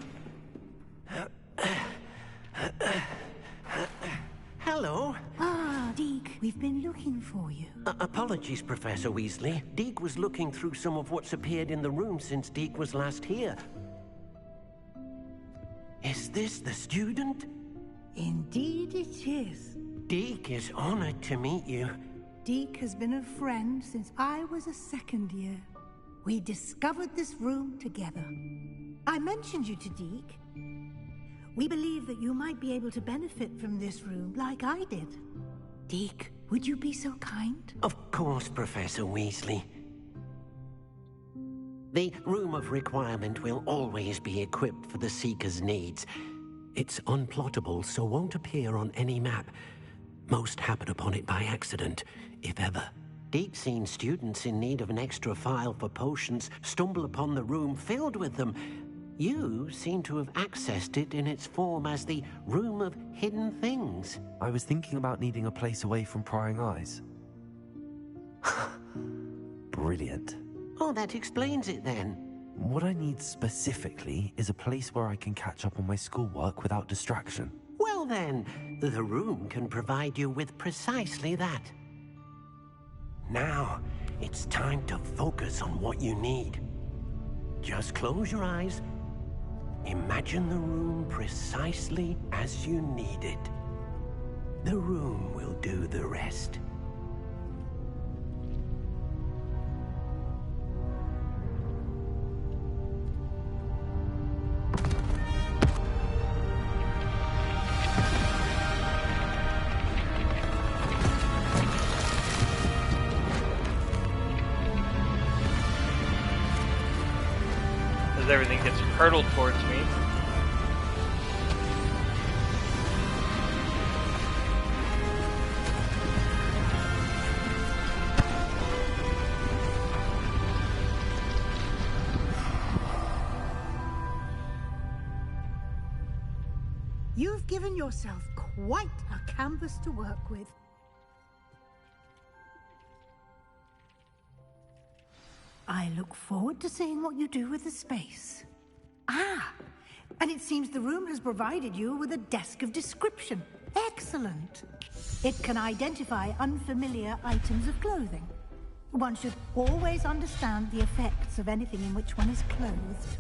Hello. Ah, Deke, we've been looking for you. Apologies, Professor Weasley. Deke was looking through some of what's appeared in the room since Deke was last here. Is this the student? Indeed it is. Deke is honored to meet you. Deke has been a friend since I was a second year. We discovered this room together. I mentioned you to Deke. We believe that you might be able to benefit from this room like I did. Deke, would you be so kind? Of course, Professor Weasley. The Room of Requirement will always be equipped for the Seeker's needs. It's unplottable, so won't appear on any map. Most happen upon it by accident, if ever. Deke's seen students in need of an extra file for potions stumble upon the room filled with them. You seem to have accessed it in its form as the Room of Hidden Things. I was thinking about needing a place away from prying eyes. Brilliant. Oh, that explains it then. What I need specifically is a place where I can catch up on my schoolwork without distraction. Well then, the room can provide you with precisely that. Now, it's time to focus on what you need. Just close your eyes. Imagine the room precisely as you need it. The room will do the rest. As everything gets hurtled towards me. You've given yourself quite a canvas to work with. I look forward to seeing what you do with the space. Ah, and it seems the room has provided you with a desk of description. Excellent. It can identify unfamiliar items of clothing. One should always understand the effects of anything in which one is clothed.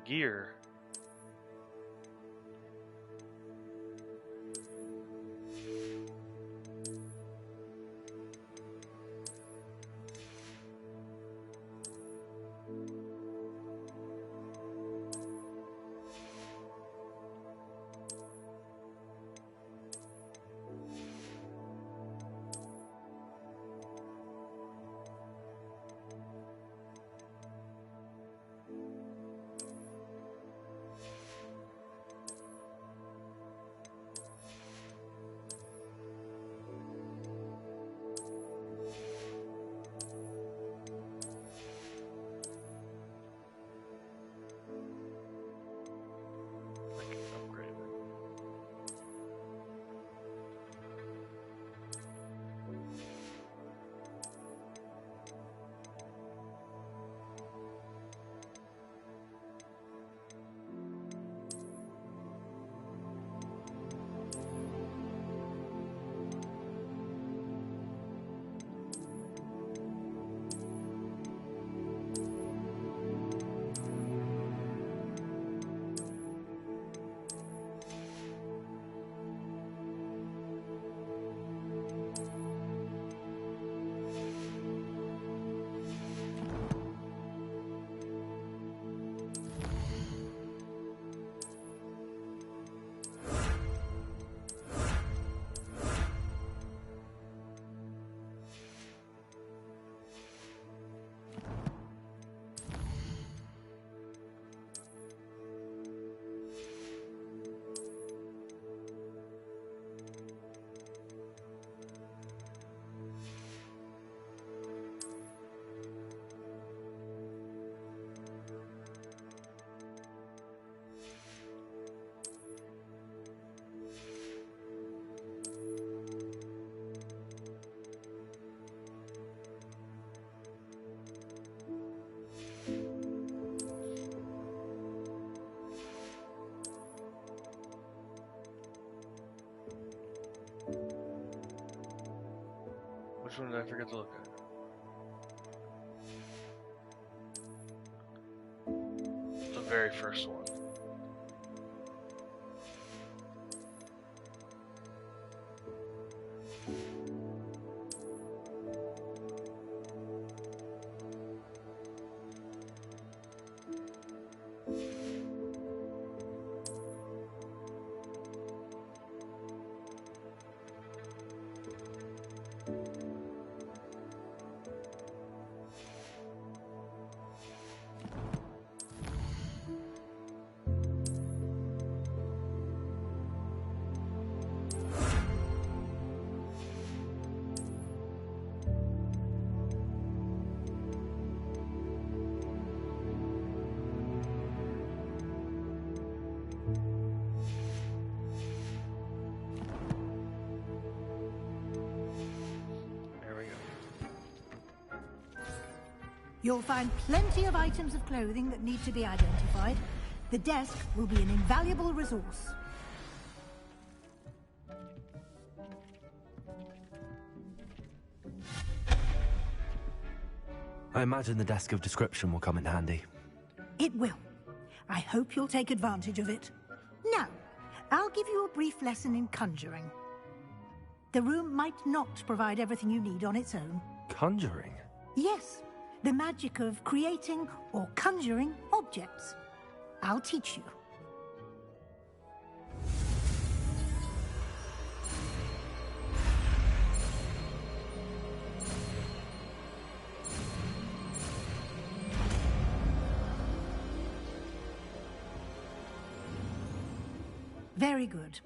gear. Which one did I forget to look at? The very first one. You'll find plenty of items of clothing that need to be identified. The desk will be an invaluable resource. I imagine the desk of description will come in handy. It will. I hope you'll take advantage of it. Now, I'll give you a brief lesson in conjuring. The room might not provide everything you need on its own. Conjuring? Yes, the magic of creating or conjuring objects. I'll teach you. Very good.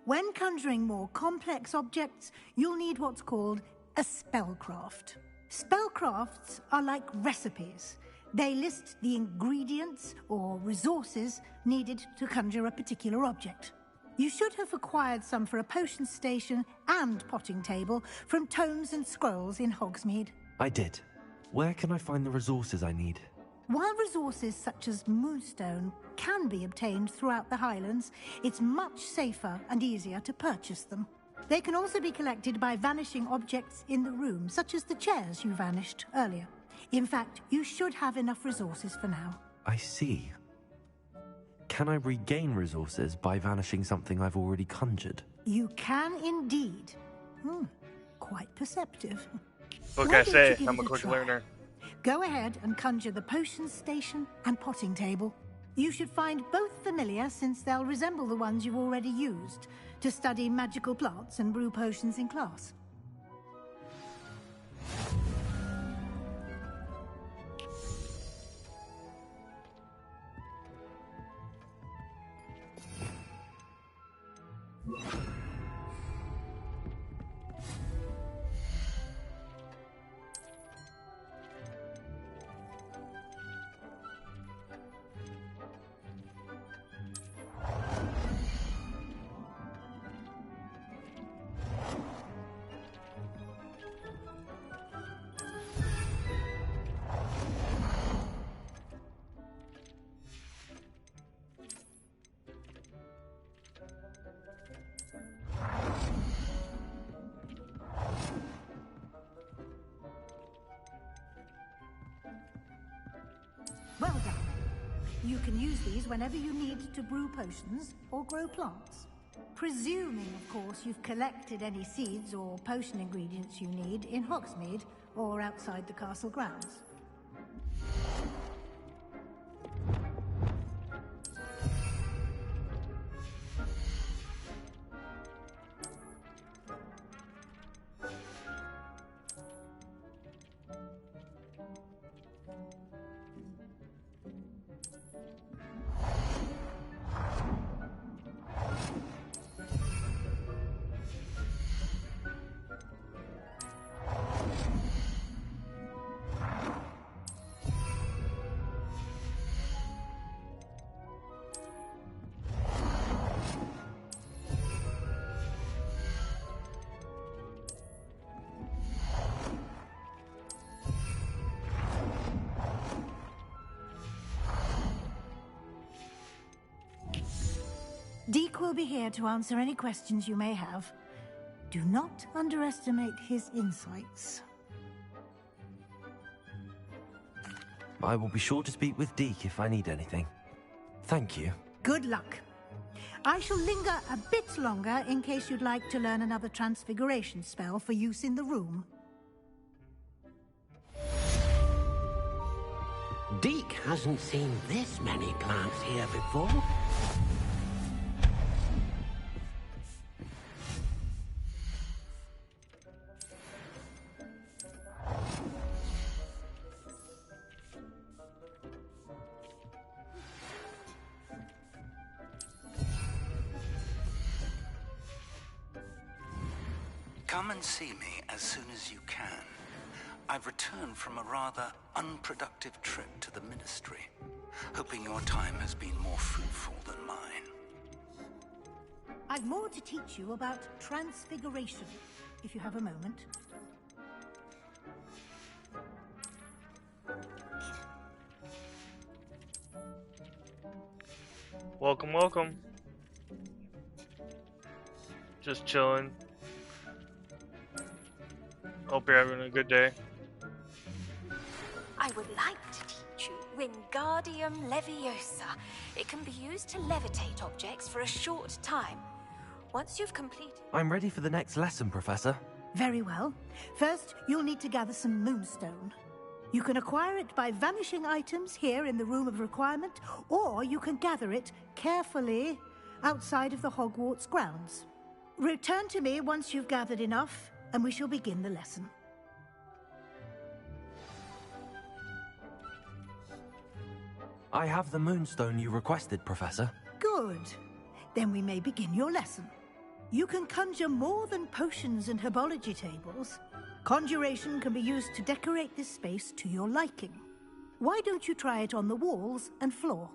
When conjuring more complex objects, you'll need what's called a spellcraft. Spellcrafts are like recipes. They list the ingredients or resources needed to conjure a particular object. You should have acquired some for a potion station and potting table from tomes and scrolls in Hogsmeade. I did. Where can I find the resources I need? While resources such as moonstone can be obtained throughout the Highlands, it's much safer and easier to purchase them. They can also be collected by vanishing objects in the room, such as the chairs you vanished earlier. In fact, you should have enough resources for now. I see. Can I regain resources by vanishing something I've already conjured? You can indeed. Quite perceptive. What Why can I don't say? you give I'm it a quick try? learner. Go ahead and conjure the potions station and potting table. You should find both familiar, since they'll resemble the ones you've already used to study magical plants and brew potions in class. Well done. You can use these whenever you need to brew potions or grow plants. Presuming, of course, you've collected any seeds or potion ingredients you need in Hogsmeade or outside the castle grounds. Deke will be here to answer any questions you may have. Do not underestimate his insights. I will be sure to speak with Deke if I need anything. Thank you. Good luck. I shall linger a bit longer in case you'd like to learn another transfiguration spell for use in the room. Deke hasn't seen this many plants here before. Come and see me as soon as you can. I've returned from a rather unproductive trip to the Ministry, hoping your time has been more fruitful than mine. I've more to teach you about transfiguration, if you have a moment. Welcome, welcome. Just chilling. Hope you're having a good day. I would like to teach you Wingardium Leviosa. It can be used to levitate objects for a short time. Once you've completed... I'm ready for the next lesson, Professor. Very well. First, you'll need to gather some moonstone. You can acquire it by vanishing items here in the Room of Requirement, or you can gather it carefully outside of the Hogwarts grounds. Return to me once you've gathered enough, and we shall begin the lesson. I have the moonstone you requested, Professor. Good. Then we may begin your lesson. You can conjure more than potions and herbology tables. Conjuration can be used to decorate this space to your liking. Why don't you try it on the walls and floor?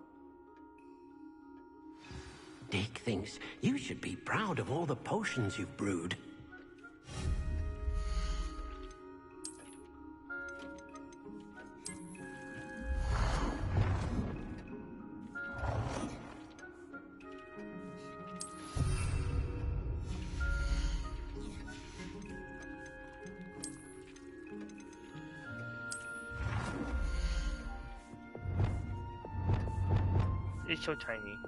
Deke thinks you should be proud of all the potions you've brewed. It's so tiny.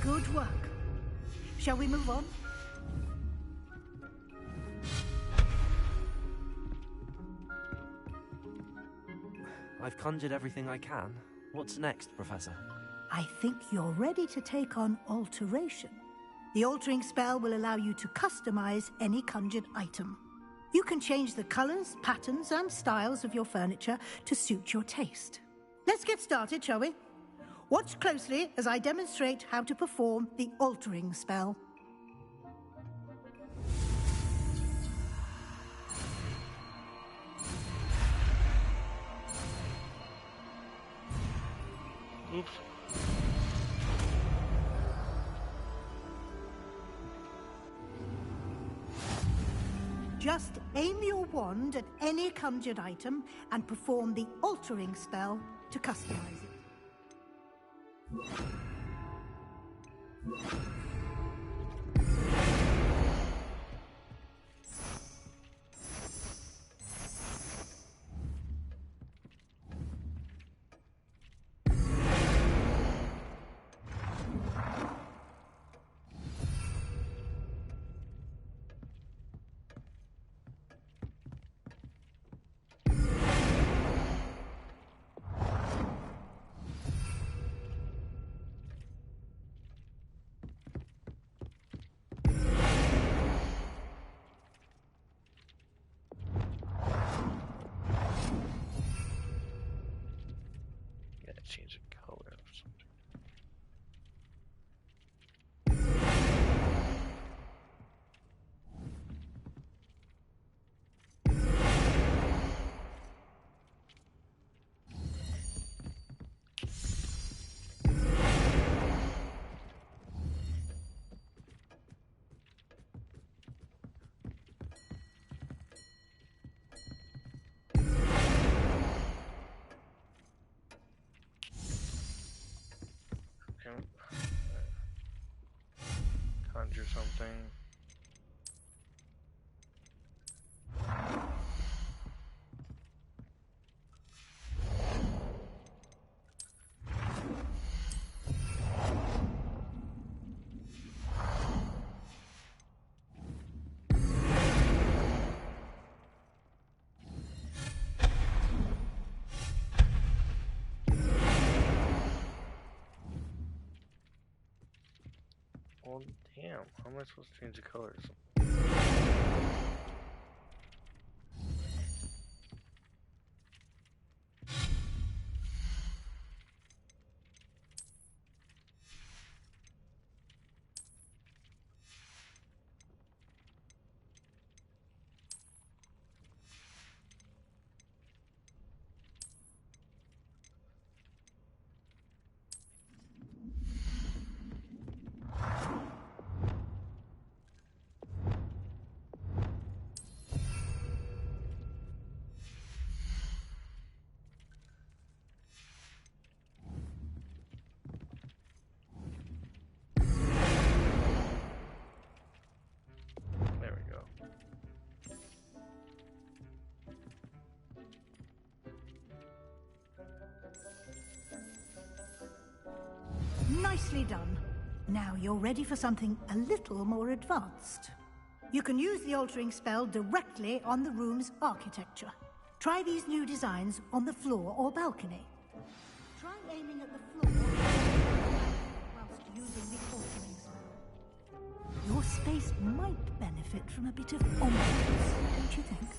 Good work. Shall we move on? I've conjured everything I can. What's next, Professor? I think you're ready to take on alteration. The altering spell will allow you to customize any conjured item. You can change the colors, patterns, and styles of your furniture to suit your taste. Let's get started, shall we? Watch closely as I demonstrate how to perform the altering spell. Oops. Just aim your wand at any conjured item and perform the altering spell to customize it. Change the color or something. Conjure something. Well, damn, how am I supposed to change the colors? There we go. Nicely done. Now you're ready for something a little more advanced. You can use the altering spell directly on the room's architecture. Try these new designs on the floor or balcony. Try aiming at the floor whilst using the altering spell. Your space might benefit from a bit of ambience, don't you think?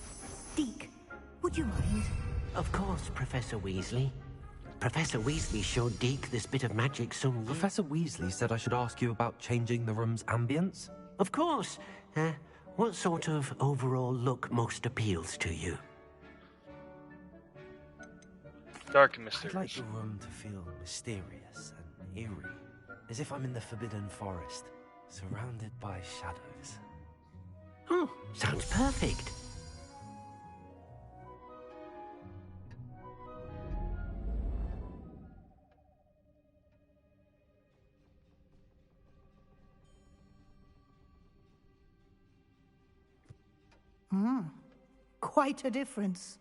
Deke, would you mind? Of course, Professor Weasley. Professor Weasley showed Deke this bit of magic, so... Professor Weasley said I should ask you about changing the room's ambience? Of course. What sort of overall look most appeals to you? Dark and mysterious. I'd like the room to feel mysterious and eerie, as if I'm in the Forbidden Forest, surrounded by shadows. Oh, sounds perfect. Quite a difference.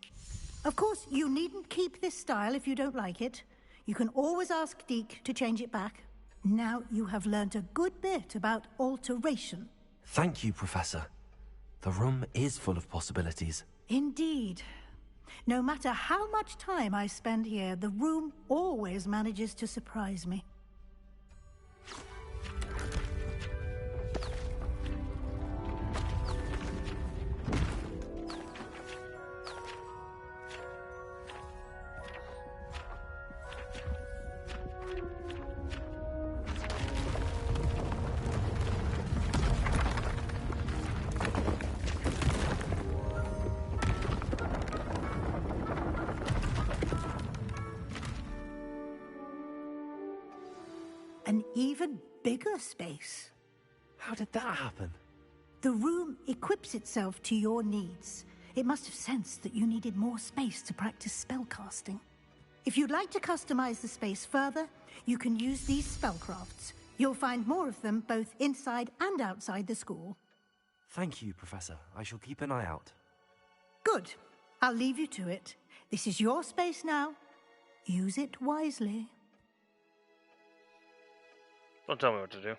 Of course, you needn't keep this style if you don't like it. You can always ask Deke to change it back. Now you have learnt a good bit about alteration. Thank you, Professor. The room is full of possibilities. Indeed. No matter how much time I spend here, the room always manages to surprise me. An even bigger space. How did that happen? The room equips itself to your needs. It must have sensed that you needed more space to practice spellcasting. If you'd like to customize the space further, you can use these spellcrafts. You'll find more of them both inside and outside the school. Thank you, Professor. I shall keep an eye out. Good. I'll leave you to it. This is your space now. Use it wisely. Don't tell me what to do.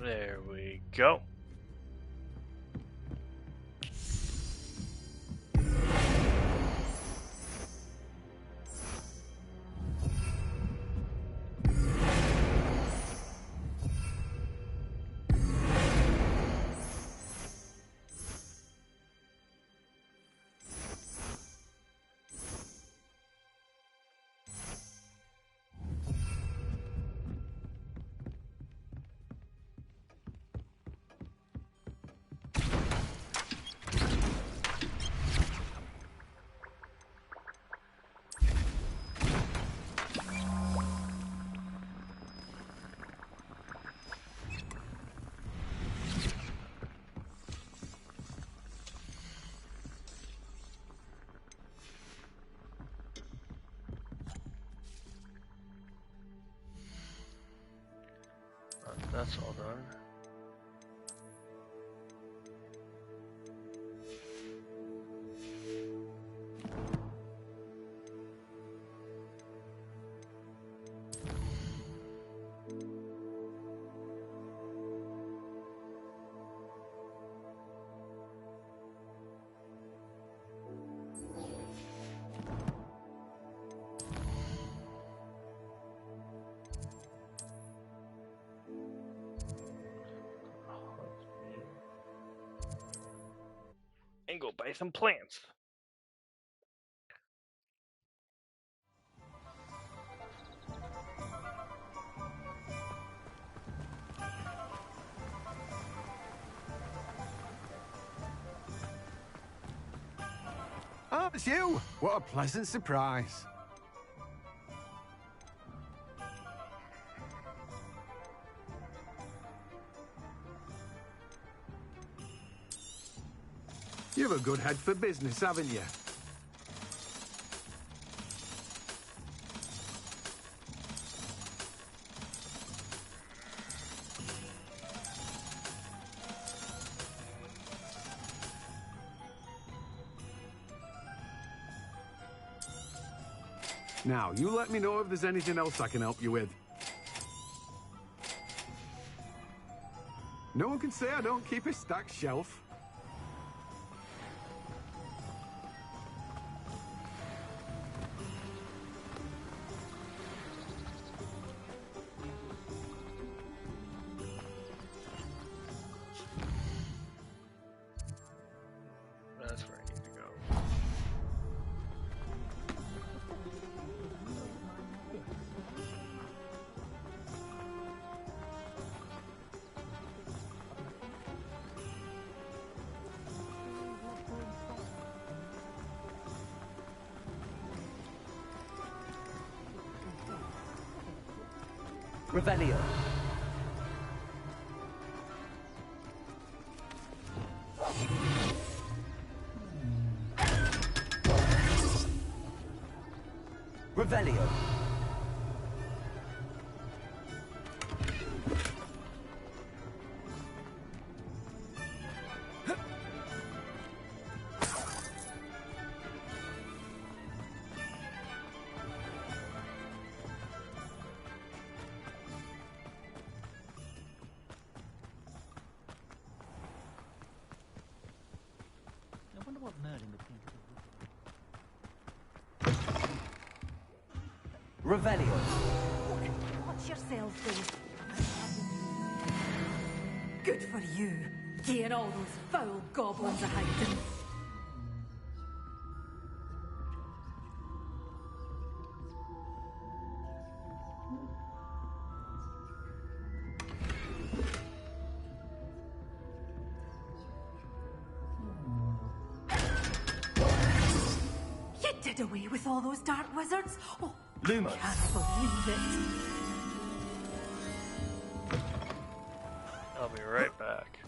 There we go. That's all done. And go buy some plants. Oh, it's you! What a pleasant surprise. You've a good head for business, haven't you? Now, you let me know if there's anything else I can help you with. No one can say I don't keep a stacked shelf. That's where I need to go. Revelio. Revelio. I wonder what Merlin would think of Revelio. Watch yourself, though. Good for you. Getting all those foul goblins a hiding. You did away with all those dark wizards? Oh, Lumos. I can't believe it. I'll be right back.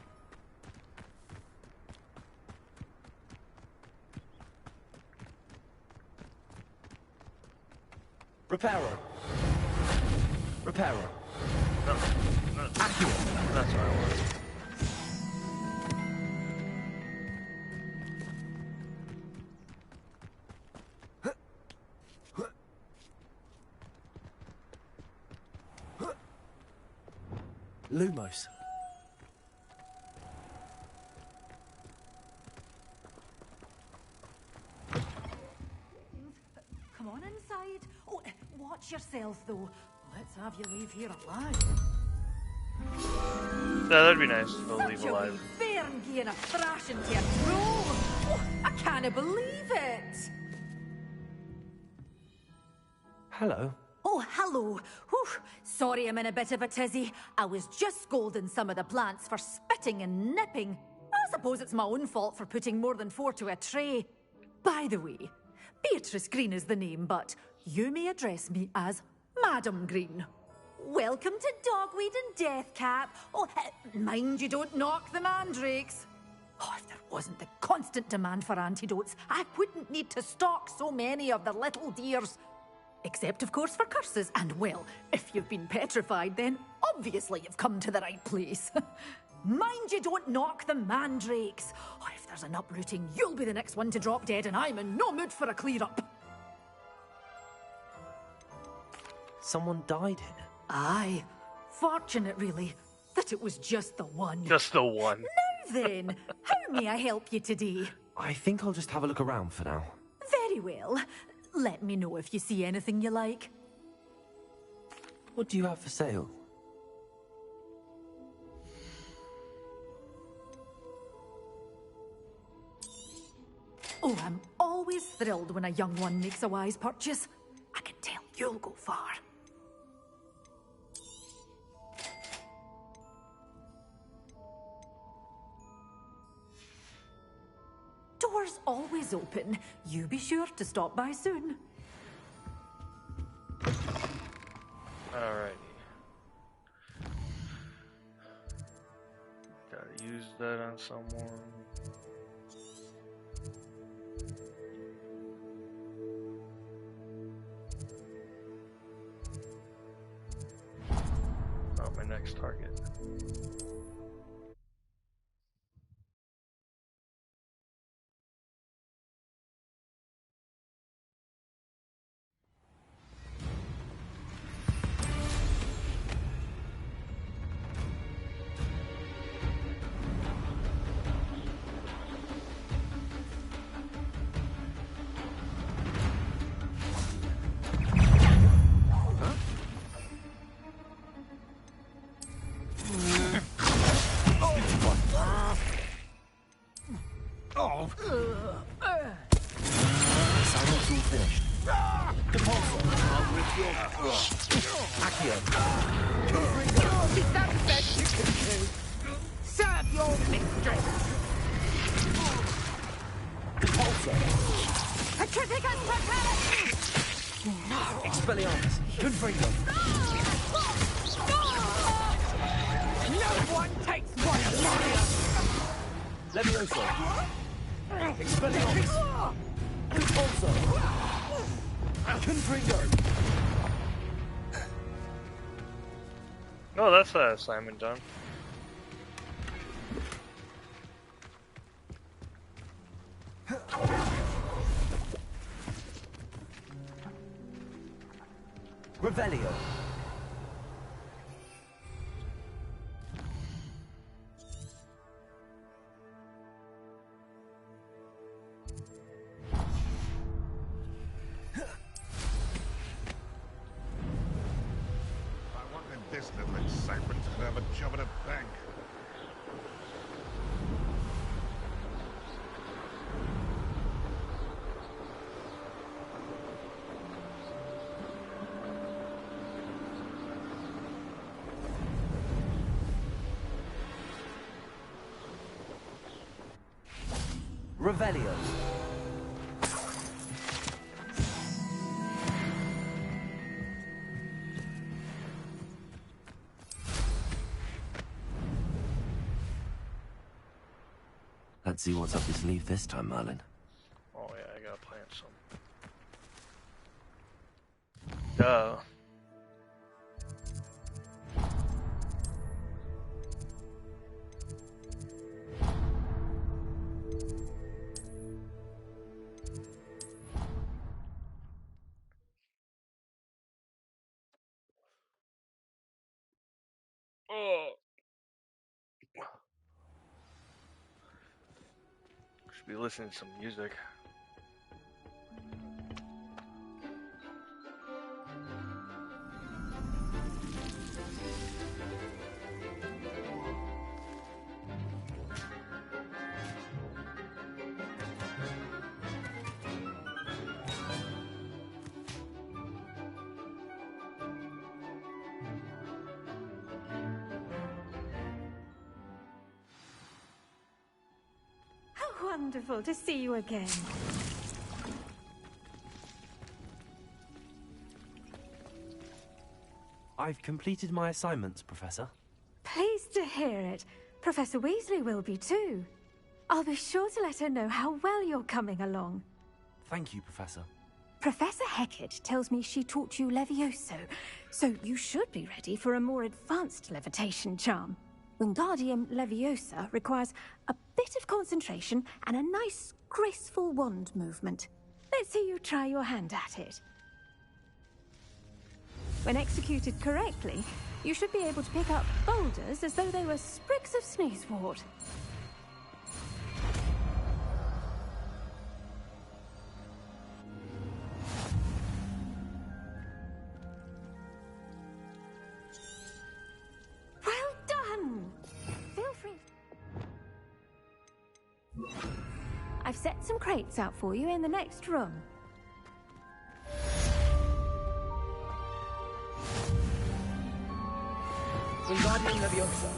Reparo. Reparo. No, Accio. that's what I want. Lumos. Come on inside. Oh, watch yourself, though. Let's have you leave here alive. Yeah, that'd be nice to leave Such a alive. wee bairn giving a thrash into a troll. Oh, I can't believe it. Hello. Oh, hello. Whew. Sorry I'm in a bit of a tizzy. I was just scolding some of the plants for spitting and nipping. I suppose it's my own fault for putting more than 4 to a tray. By the way, Beatrice Green is the name, but you may address me as Madam Green. Welcome to Dogweed and Deathcap. Oh, mind you don't knock the mandrakes. Oh, if there wasn't the constant demand for antidotes, I wouldn't need to stock so many of the little dears. Except, of course, for curses. And, well, if you've been petrified, then obviously you've come to the right place. Mind you don't knock the mandrakes. Oh, if there's an uprooting, you'll be the next one to drop dead, and I'm in no mood for a clear-up. Someone died here? Aye. Fortunate, really, that it was just the one. Just the one. Now then, how may I help you today? I think I'll just have a look around for now. Very well. Let me know if you see anything you like. What do you have for sale? Oh, I'm always thrilled when a young one makes a wise purchase. I can tell you'll go far. Doors always open. You be sure to stop by soon. Alrighty. Gotta use that on someone. Not my next target. Assignment's all finished. Depulso. I'll rip your... Accio. Is that the best you can do? Serve your mistress! Depulso. Petrificus Totalis! Expelliarmus. Confringo. No one takes one warrior! Levioso. Expelliarmus. Depulso. Confringo. Oh, that's that assignment done. Revelio. I wanted this little excitement to have a job at a bank. Revelio. Let's see what's up your sleeve this time, Merlin. Oh yeah, I gotta plant some. Duh. Oh. Should be listening to some music. Wonderful to see you again. I've completed my assignments, Professor. Pleased to hear it. Professor Weasley will be too. I'll be sure to let her know how well you're coming along. Thank you, Professor. Professor Hecat tells me she taught you Levioso, so you should be ready for a more advanced levitation charm. Wingardium Leviosa requires a bit of concentration and a nice, graceful wand movement. Let's see you try your hand at it. When executed correctly, you should be able to pick up boulders as though they were sprigs of sneezewort. Well done! Feel free. I've set some crates out for you in the next room. Wingardium Leviosa.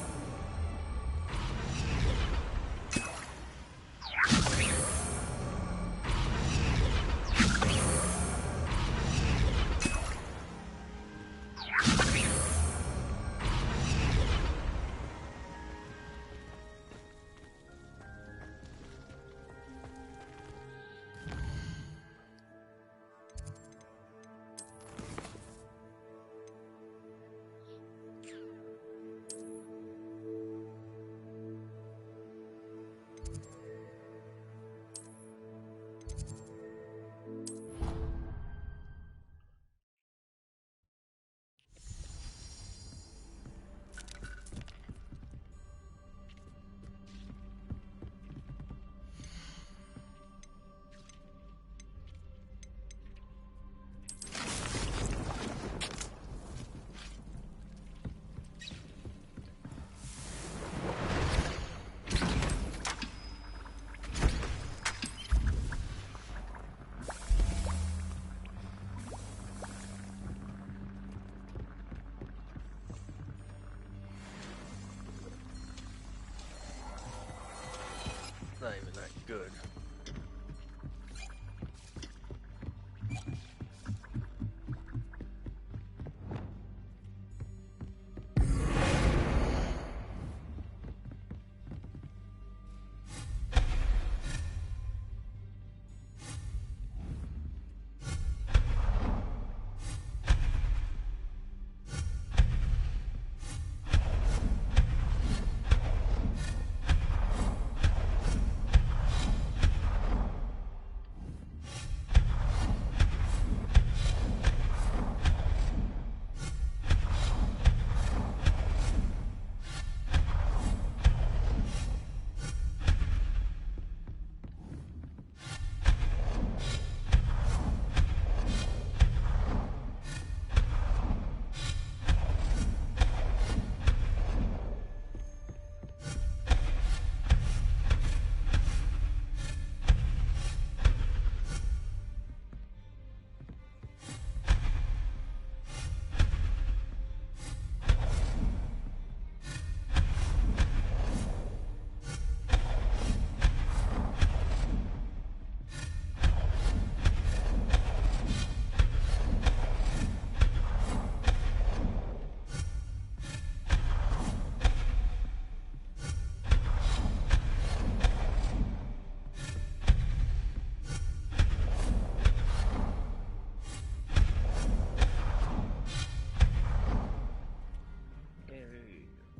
Not even that good.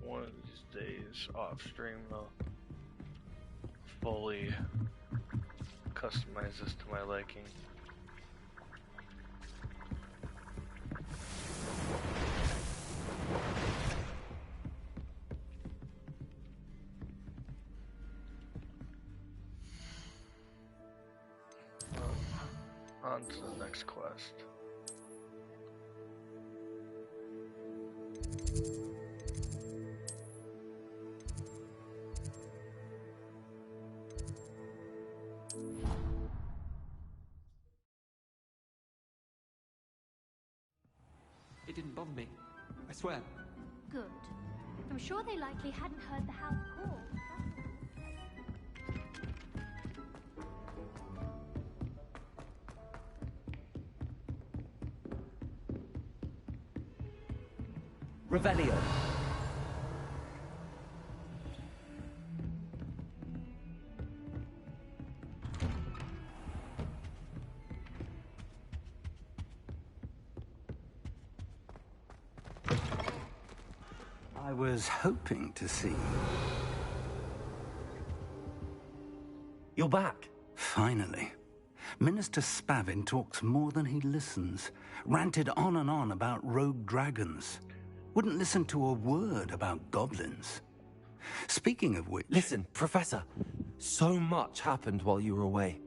One of these days off stream I'll fully customize this to my liking. On to the next quest. It didn't bother me. I swear. Good. I'm sure they likely hadn't heard the house call. Revelio. I was hoping to see. You're back. Finally. Minister Spavin talks more than he listens. Ranted on and on about rogue dragons. Wouldn't listen to a word about goblins. Speaking of which... Listen, Professor. So much happened while you were away.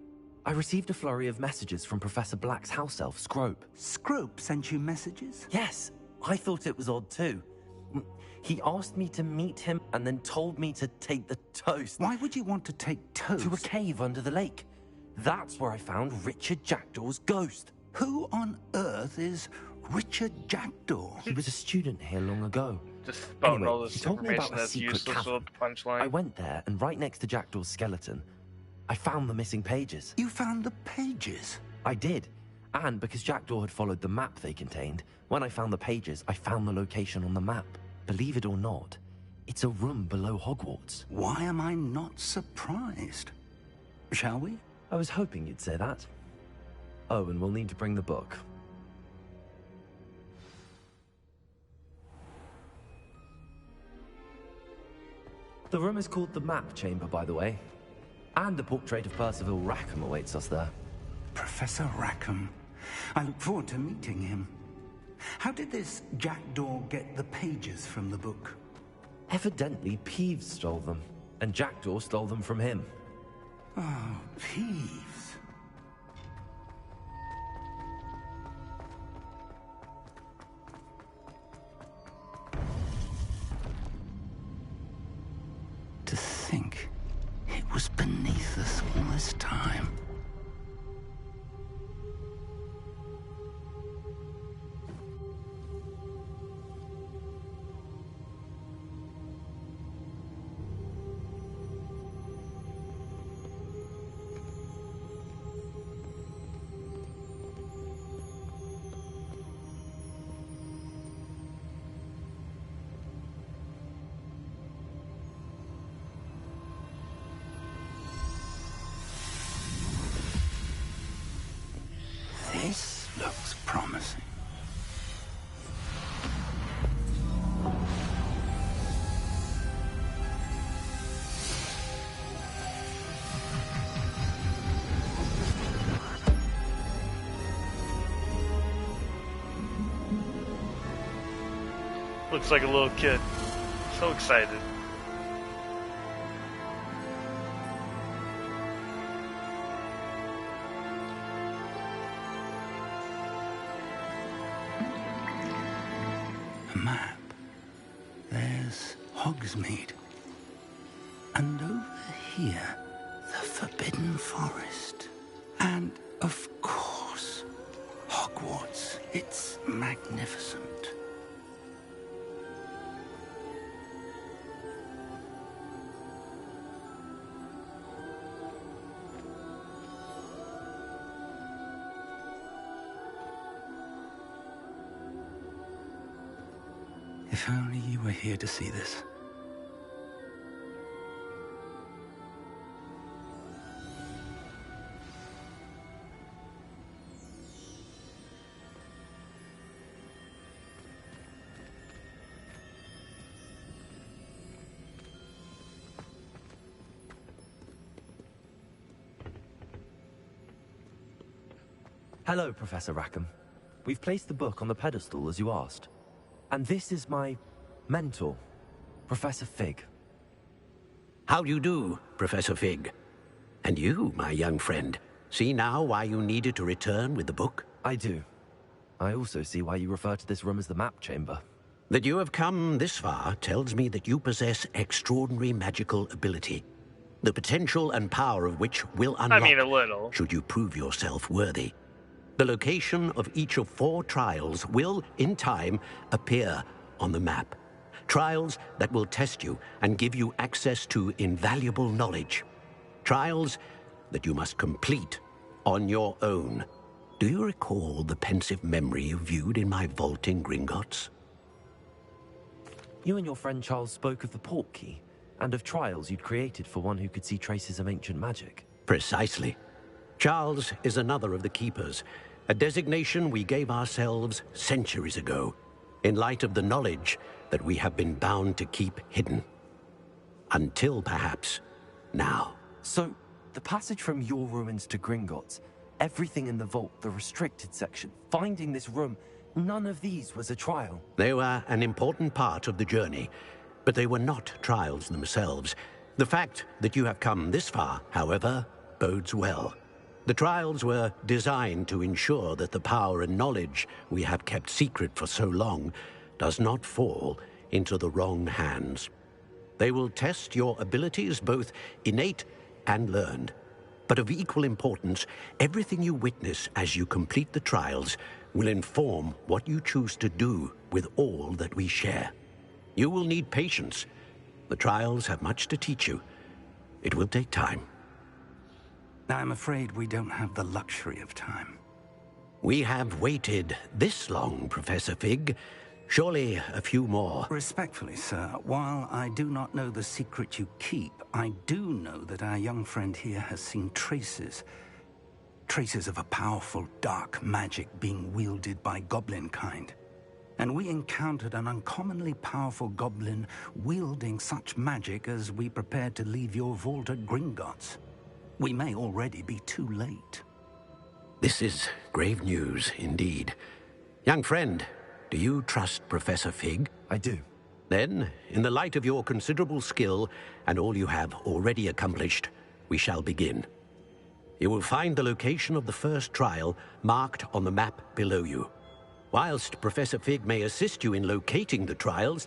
I received a flurry of messages from Professor Black's house elf, Scrope. Scrope sent you messages? Yes. I thought it was odd too. He asked me to meet him and then told me to take the toast. Why would you want to take toast? To a cave under the lake. That's where I found Richard Jackdaw's ghost. Who on earth is Richard Jackdaw? He was a student here long ago. Just spouting Anyway, all this he told me information about a that's secret useless cavern. with a punchline. I went there, and right next to Jackdaw's skeleton, I found the missing pages. You found the pages? I did. And because Jackdaw had followed the map they contained, when I found the pages, I found the location on the map. Believe it or not, it's a room below Hogwarts. Why am I not surprised? Shall we? I was hoping you'd say that. Oh, and we'll need to bring the book. The room is called the Map Chamber, by the way. And a portrait of Percival Rackham awaits us there. Professor Rackham. I look forward to meeting him. How did this Jackdaw get the pages from the book? Evidently, Peeves stole them, and Jackdaw stole them from him. Oh, Peeves. To think it was beneath us all this time. This looks promising. Looks like a little kid. So excited. A map. There's Hogsmeade. And over here, the Forbidden Forest. And, of course, Hogwarts. It's magnificent. If only you were here to see this. Hello, Professor Rackham. We've placed the book on the pedestal, as you asked. And this is my mentor, Professor Fig. How do you do, Professor Fig? And you, my young friend, see now why you needed to return with the book? I do. I also see why you refer to this room as the Map Chamber. That you have come this far tells me that you possess extraordinary magical ability, the potential and power of which will unlock, I mean, a little. should you prove yourself worthy. The location of each of 4 trials will, in time, appear on the map. Trials that will test you and give you access to invaluable knowledge. Trials that you must complete on your own. Do you recall the pensive memory you viewed in my vault in Gringotts? You and your friend Charles spoke of the Portkey, and of trials you'd created for one who could see traces of ancient magic. Precisely. Charles is another of the Keepers, a designation we gave ourselves centuries ago, in light of the knowledge that we have been bound to keep hidden. Until, perhaps, now. So, the passage from your ruins to Gringotts, everything in the vault, the restricted section, finding this room, none of these was a trial. They were an important part of the journey, but they were not trials themselves. The fact that you have come this far, however, bodes well. The trials were designed to ensure that the power and knowledge we have kept secret for so long does not fall into the wrong hands. They will test your abilities, both innate and learned. But of equal importance, everything you witness as you complete the trials will inform what you choose to do with all that we share. You will need patience. The trials have much to teach you. It will take time. I'm afraid we don't have the luxury of time. We have waited this long, Professor Fig. Surely a few more. Respectfully, sir, while I do not know the secret you keep, I do know that our young friend here has seen traces. Traces of a powerful dark magic being wielded by goblin kind. And we encountered an uncommonly powerful goblin wielding such magic as we prepared to leave your vault at Gringotts. We may already be too late. This is grave news, indeed. Young friend, do you trust Professor Fig? I do. Then, in the light of your considerable skill and all you have already accomplished, we shall begin. You will find the location of the first trial marked on the map below you. Whilst Professor Fig may assist you in locating the trials,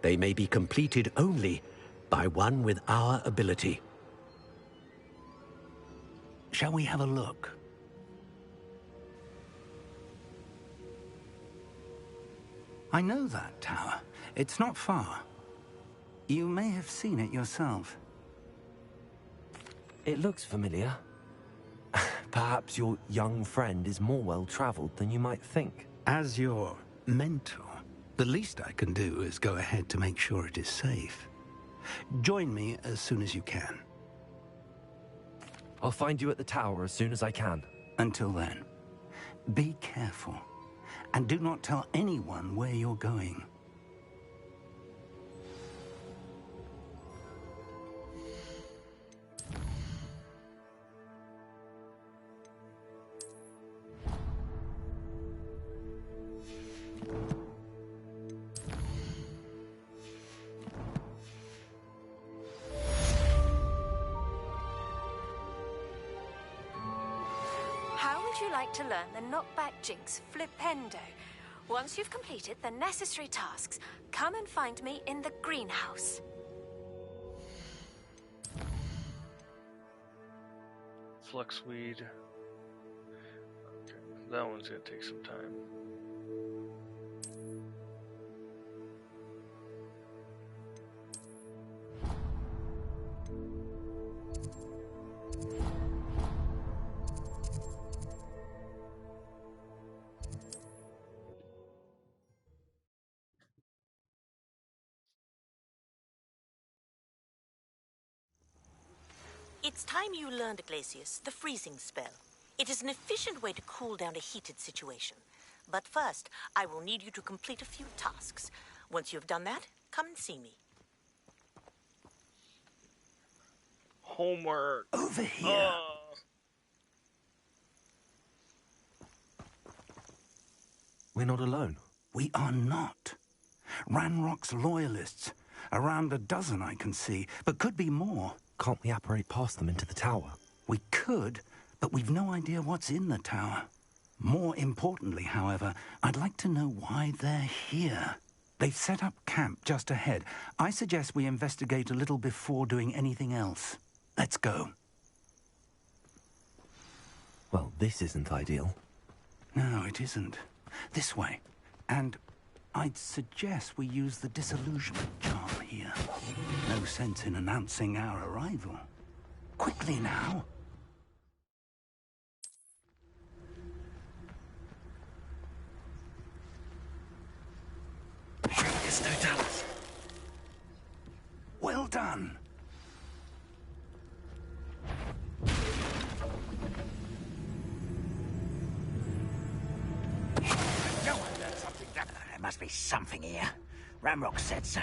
they may be completed only by one with our ability. Shall we have a look? I know that tower. It's not far. You may have seen it yourself. It looks familiar. Perhaps your young friend is more well-traveled than you might think. As your mentor, the least I can do is go ahead to make sure it is safe. Join me as soon as you can. I'll find you at the tower as soon as I can. Until then, be careful. And do not tell anyone where you're going. How would you like to learn the knockback jinx flipendo? Once you've completed the necessary tasks, come and find me in the greenhouse. Fluxweed. Okay, that one's gonna take some time. It's time you learned, Glacius, the freezing spell. It is an efficient way to cool down a heated situation. But first, I will need you to complete a few tasks. Once you have done that, come and see me. Homework. Over here. We're not alone. We are not. Ranrock's loyalists. Around a dozen I can see, but could be more. Can't we apparate past them into the tower? We could, but we've no idea what's in the tower. More importantly, however, I'd like to know why they're here. They've set up camp just ahead. I suggest we investigate a little before doing anything else. Let's go. Well, this isn't ideal. No, it isn't. This way. And I'd suggest we use the disillusionment charm here. No sense in announcing our arrival. Quickly now. Well done. There must be something here. Ramrock said so.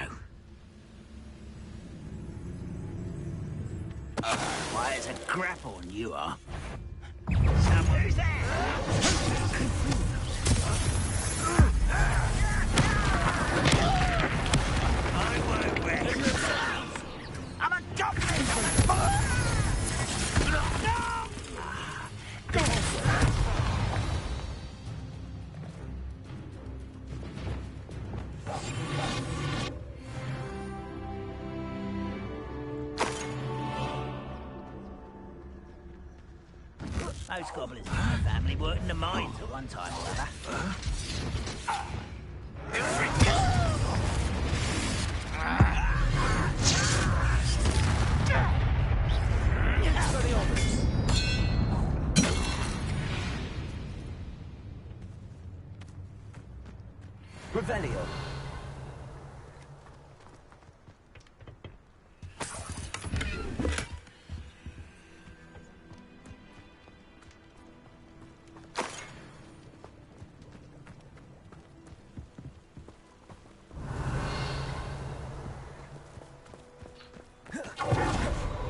Why, it's a grapple, and you are. Someone's there! I won't rest. I'm a goblin! Most goblins in my family worked in the mines at one time or other. Revelio.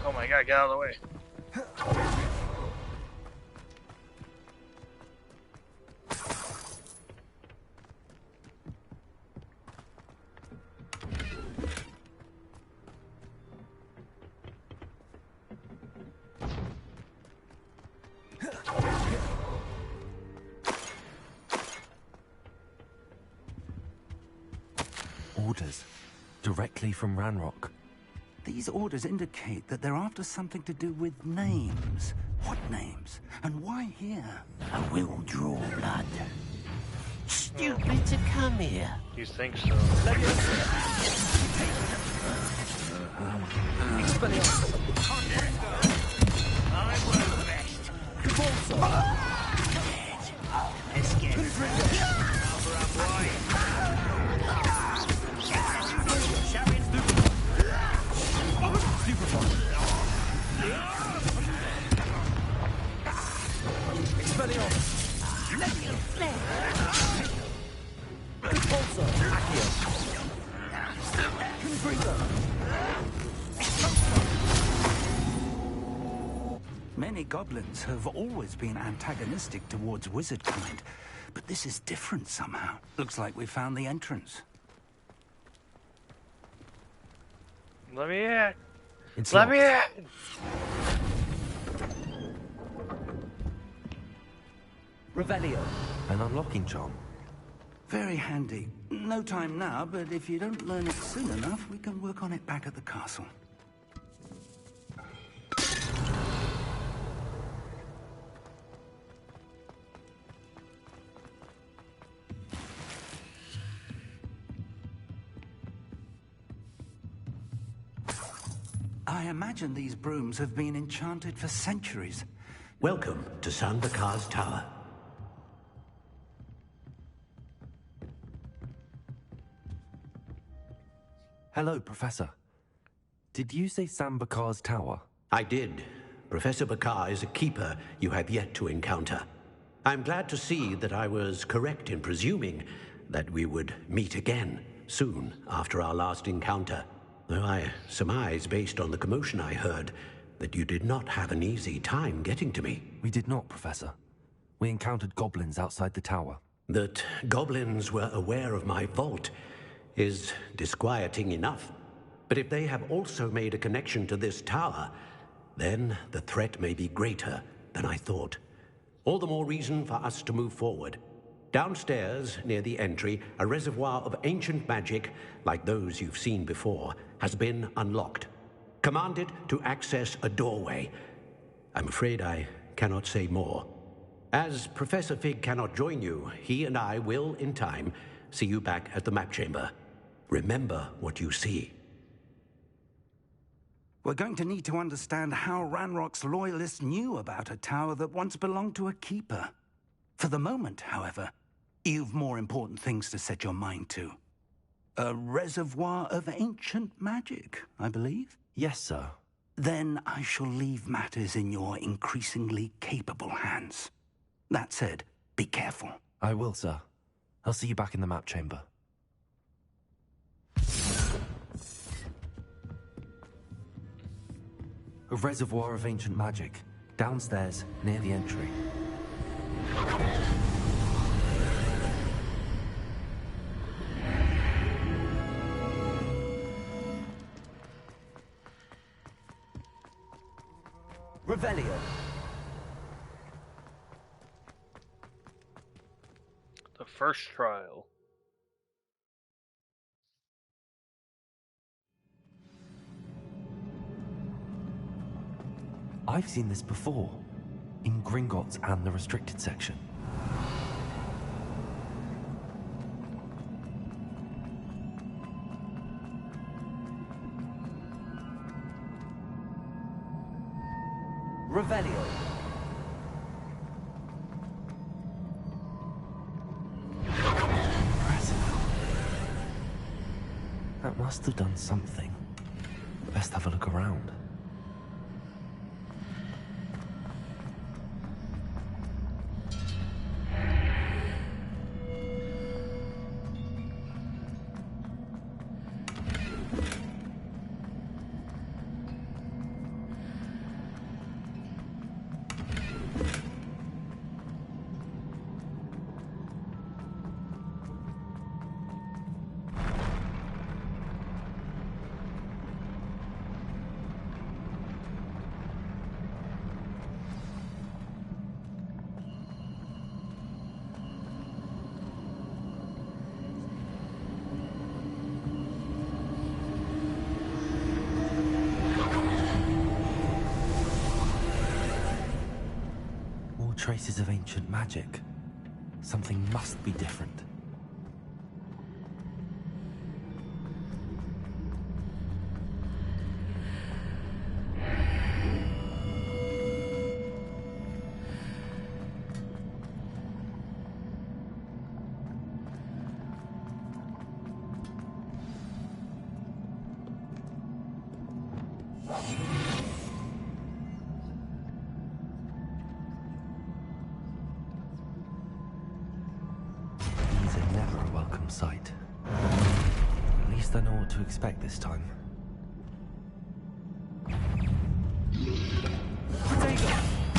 Oh my god, get out of the way. Orders. Directly from Ranrock. These orders indicate that they're after something to do with names. What names? And why here? I will draw blood. Stupid to come here. You think so? I won't rest. Let's get Many goblins have always been antagonistic towards wizard kind, but this is different somehow. Looks like we found the entrance. Let me in. It's Let me in. Revelio. An unlocking charm. Very handy. No time now, but if you don't learn it soon enough, we can work on it back at the castle. I imagine these brooms have been enchanted for centuries. Welcome to San Bakar's Tower. Hello, Professor. Did you say Sam Bakar's tower? I did. Professor Bakar is a keeper you have yet to encounter. I'm glad to see that I was correct in presuming that we would meet again soon after our last encounter. Though I surmise, based on the commotion I heard, that you did not have an easy time getting to me. We did not, Professor. We encountered goblins outside the tower. That goblins were aware of my vault is disquieting enough. But if they have also made a connection to this tower, then the threat may be greater than I thought. All the more reason for us to move forward. Downstairs, near the entry, a reservoir of ancient magic, like those you've seen before, has been unlocked. Commanded to access a doorway. I'm afraid I cannot say more. As Professor Fig cannot join you, he and I will, in time, see you back at the map chamber. Remember what you see. We're going to need to understand how Ranrock's loyalists knew about a tower that once belonged to a keeper. For the moment, however, you've more important things to set your mind to. A reservoir of ancient magic, I believe? Yes, sir. Then I shall leave matters in your increasingly capable hands. That said, be careful. I will, sir. I'll see you back in the map chamber. A reservoir of ancient magic. Downstairs, near the entry. Revelio. The first trial. I've seen this before. In Gringotts and the restricted section. Revelio. That must have done something. Best have a look around. Traces of ancient magic. Something must be different. Sight. At least I know what to expect this time. Potato!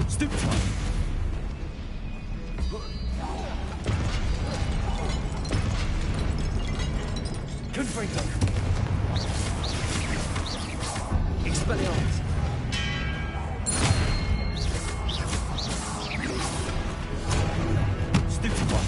Stupid one! Confringo! Expelliarmus! Stupid one!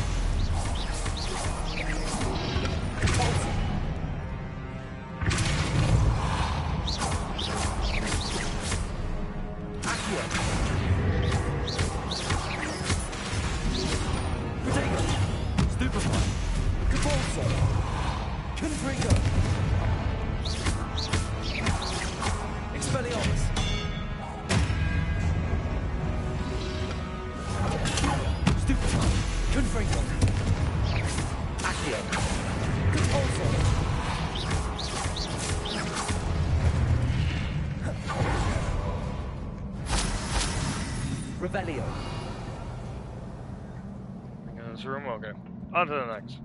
Revelio. In this room, okay. On to the next.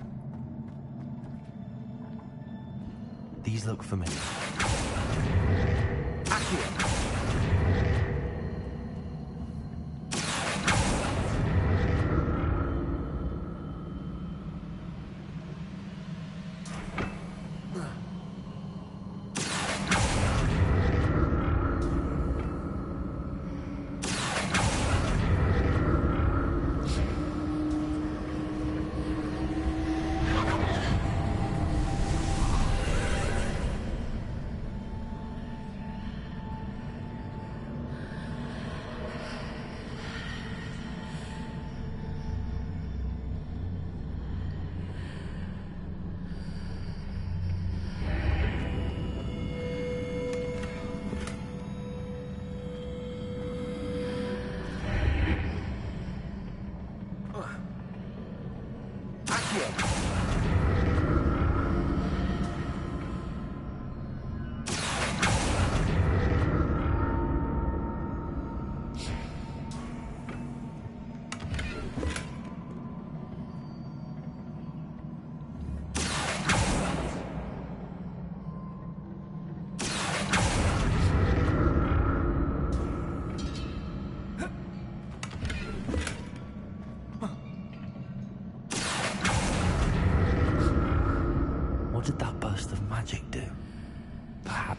These look familiar. Accio.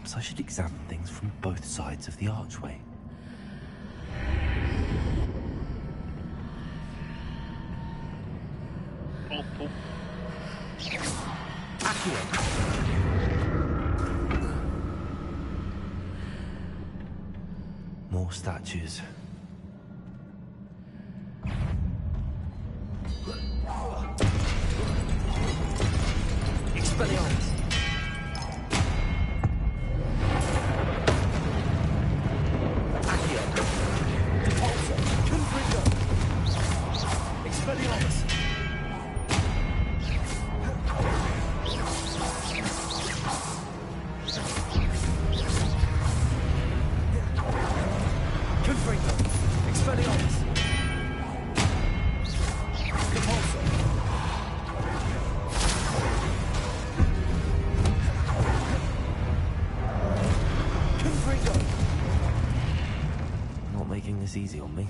perhaps I should examine things from both sides of the archway. Oh. More statues. Expelliarmus! Accio! Repulsor! Confringo! Expelliarmus! Confringo! Expelliarmus! Repulsor! Not making this easy on me.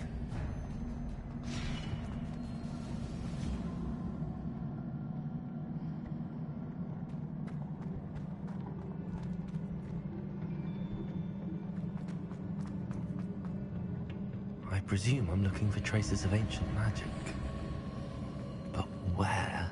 I presume I'm looking for traces of ancient magic. But where?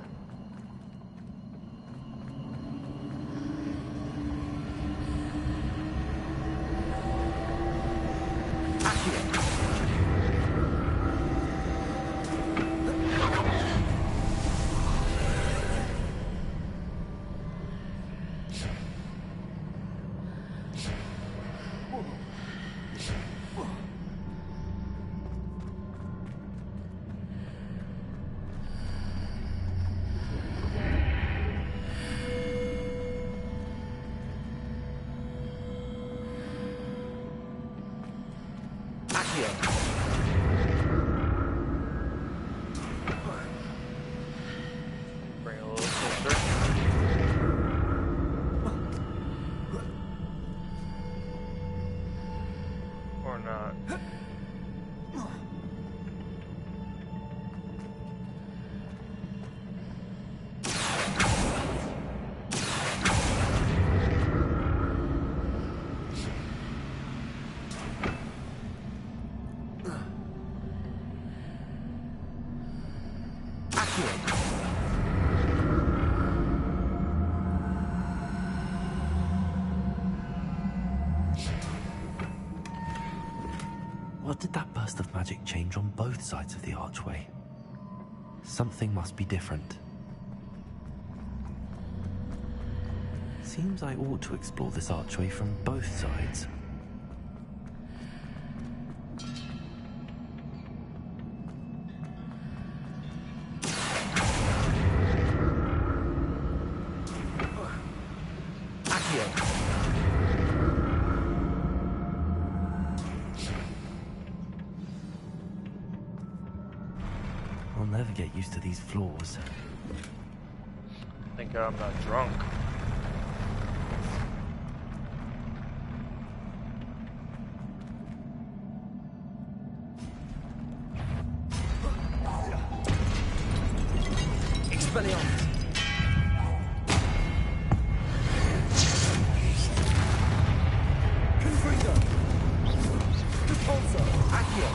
Bring it a little closer. Or not. What did that burst of magic change on both sides of the archway? Something must be different. Seems I ought to explore this archway from both sides. I'll never get used to these floors. Think I'm not drunk. Expelliarmus! Confringo! Repulsor! Accio!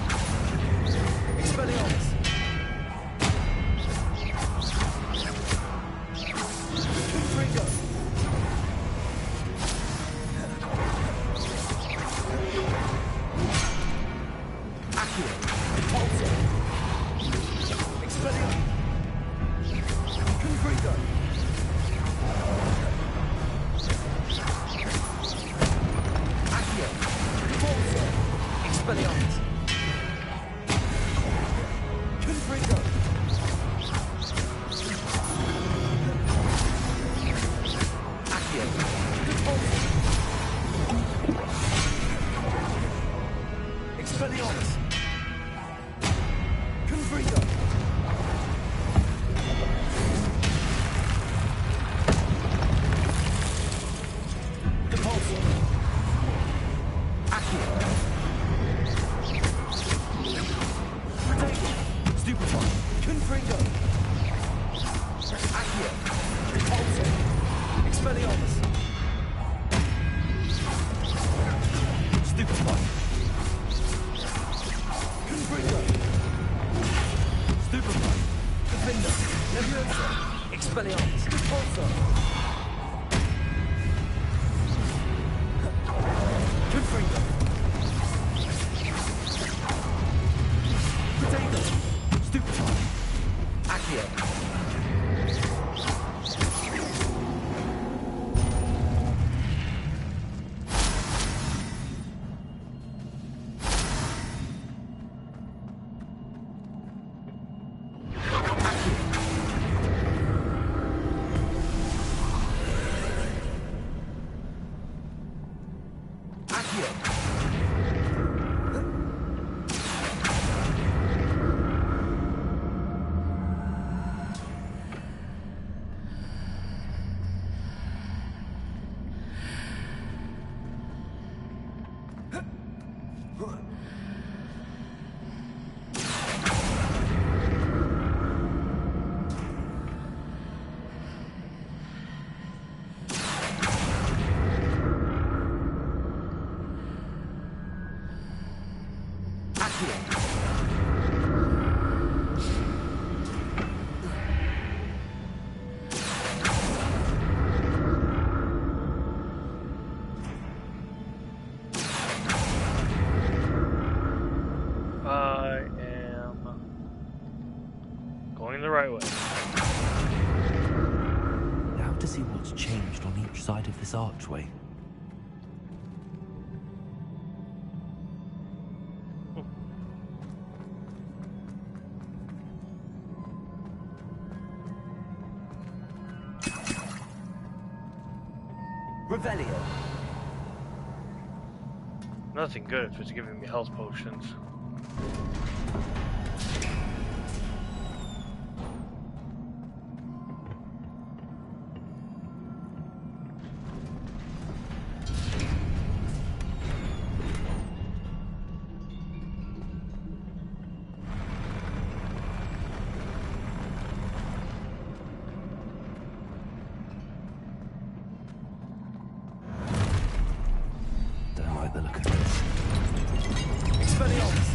Expelliarmus! Confringo! Accio! Repulsor! Expelliarmus! Confringo! Accio! Repulsor! Expelliarmus! Confringo! Accio! Repulsor! Expelliarmus! Confringo! Repulsor! Accio! Protego! Stupefy! Confringo! Accio! Repulsor! Expelliarmus! I am going the right way. Now to see what's changed on each side of this archway. Revelio. Nothing good if it's giving me health potions. Don't like the look of this. Expelliarmus.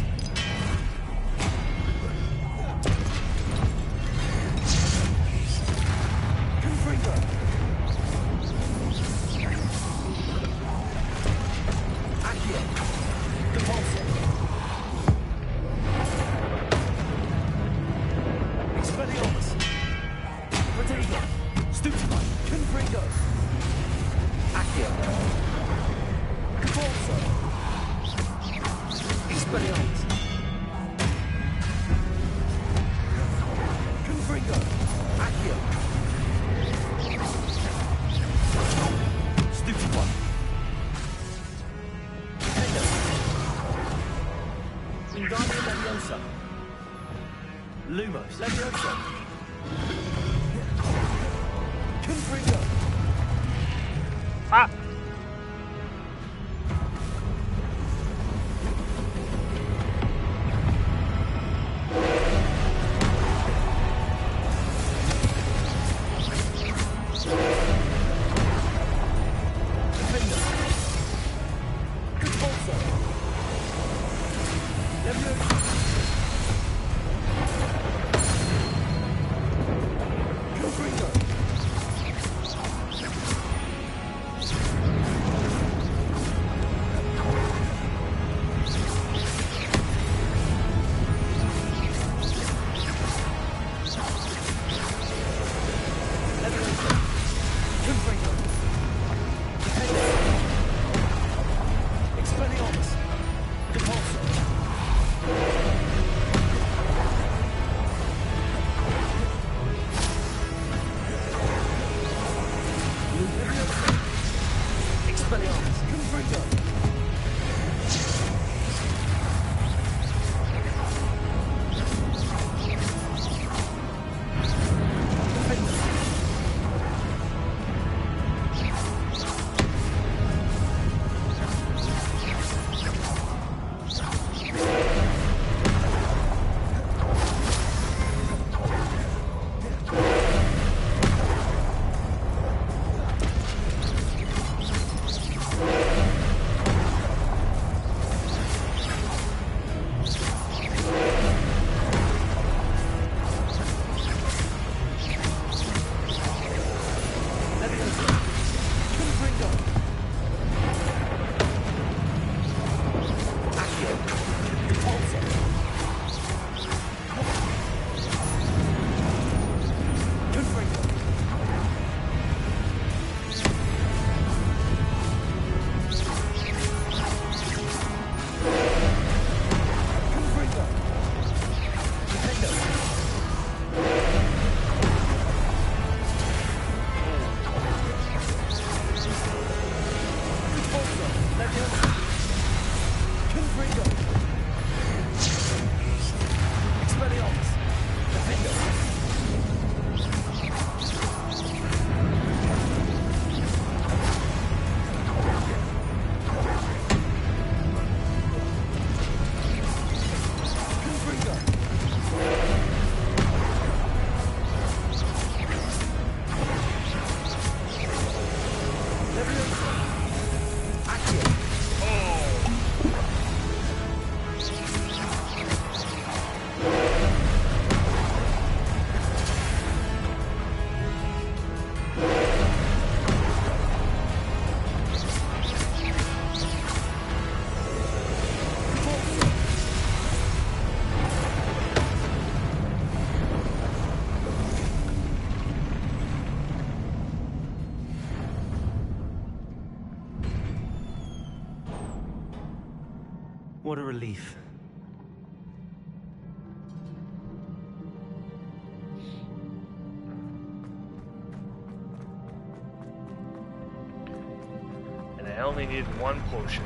Confringo. Accio. Depulso. Expelliarmus. Protego. Stupefy. Confringo. Accio. Depulso. Expelliarmus. Confringo. Accio. Stupefy. Wingardium Leviosa. Lumos. Leviosa. Confringo. Ah! What a relief. And I only need one potion.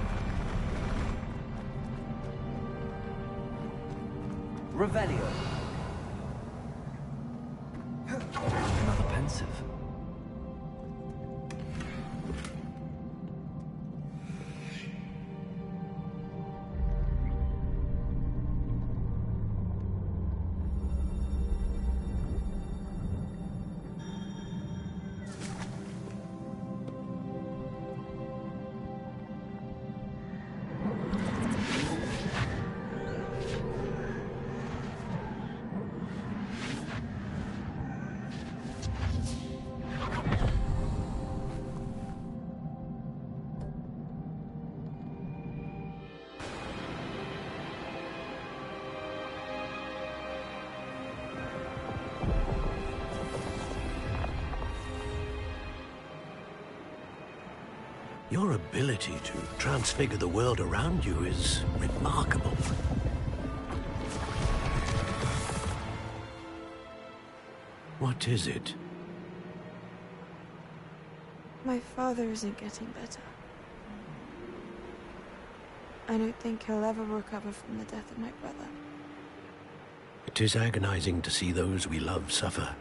Revelio. Another pensive. Your ability to transfigure the world around you is remarkable. What is it? My father isn't getting better. I don't think he'll ever recover from the death of my brother. It is agonizing to see those we love suffer.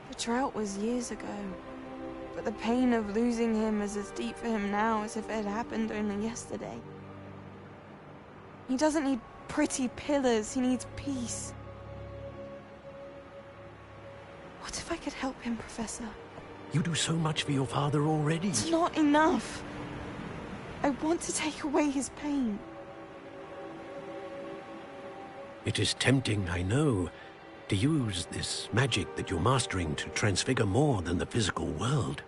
The drought was years ago, but the pain of losing him is as deep for him now as if it had happened only yesterday. He doesn't need pretty pillars, he needs peace. What if I could help him, Professor? You do so much for your father already. It's not enough. I want to take away his pain. It is tempting, I know, to use this magic that you're mastering to transfigure more than the physical world.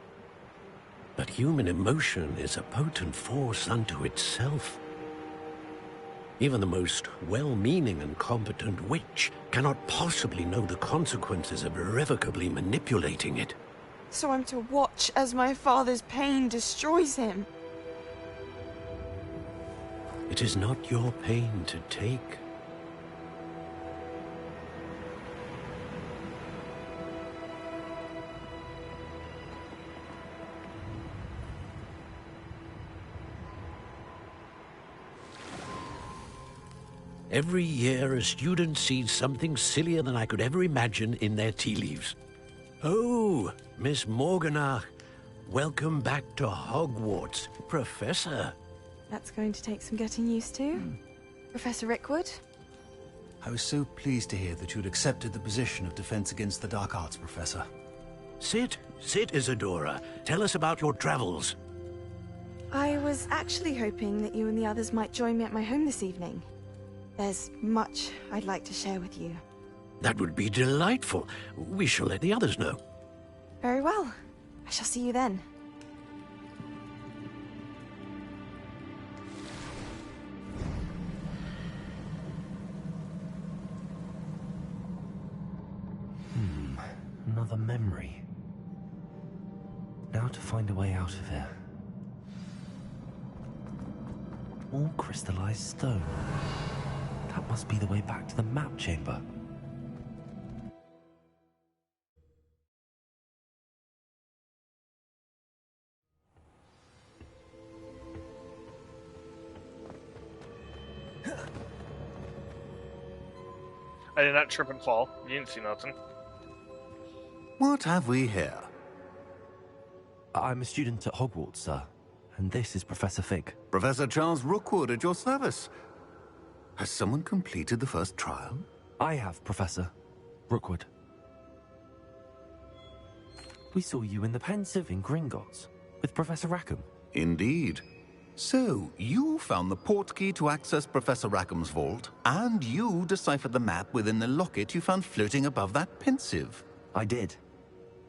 But human emotion is a potent force unto itself. Even the most well-meaning and competent witch cannot possibly know the consequences of irrevocably manipulating it. So I'm to watch as my father's pain destroys him. It is not your pain to take. Every year, a student sees something sillier than I could ever imagine in their tea leaves. Oh, Miss Morganach, welcome back to Hogwarts, Professor. That's going to take some getting used to. Professor Rickwood? I was so pleased to hear that you'd accepted the position of Defense Against the Dark Arts, Professor. Sit, Isadora. Tell us about your travels. I was actually hoping that you and the others might join me at my home this evening. There's much I'd like to share with you. That would be delightful. We shall let the others know. Very well. I shall see you then. Another memory. Now to find a way out of here. All crystallized stone. That must be the way back to the map chamber. I did not trip and fall. You didn't see nothing. What have we here? I'm a student at Hogwarts, sir. And this is Professor Fig. Professor Charles Rookwood at your service. Has someone completed the first trial? I have, Professor Rookwood. We saw you in the Pensive in Gringotts with Professor Rackham. Indeed. So, you found the portkey to access Professor Rackham's vault, and you deciphered the map within the locket you found floating above that Pensive. I did.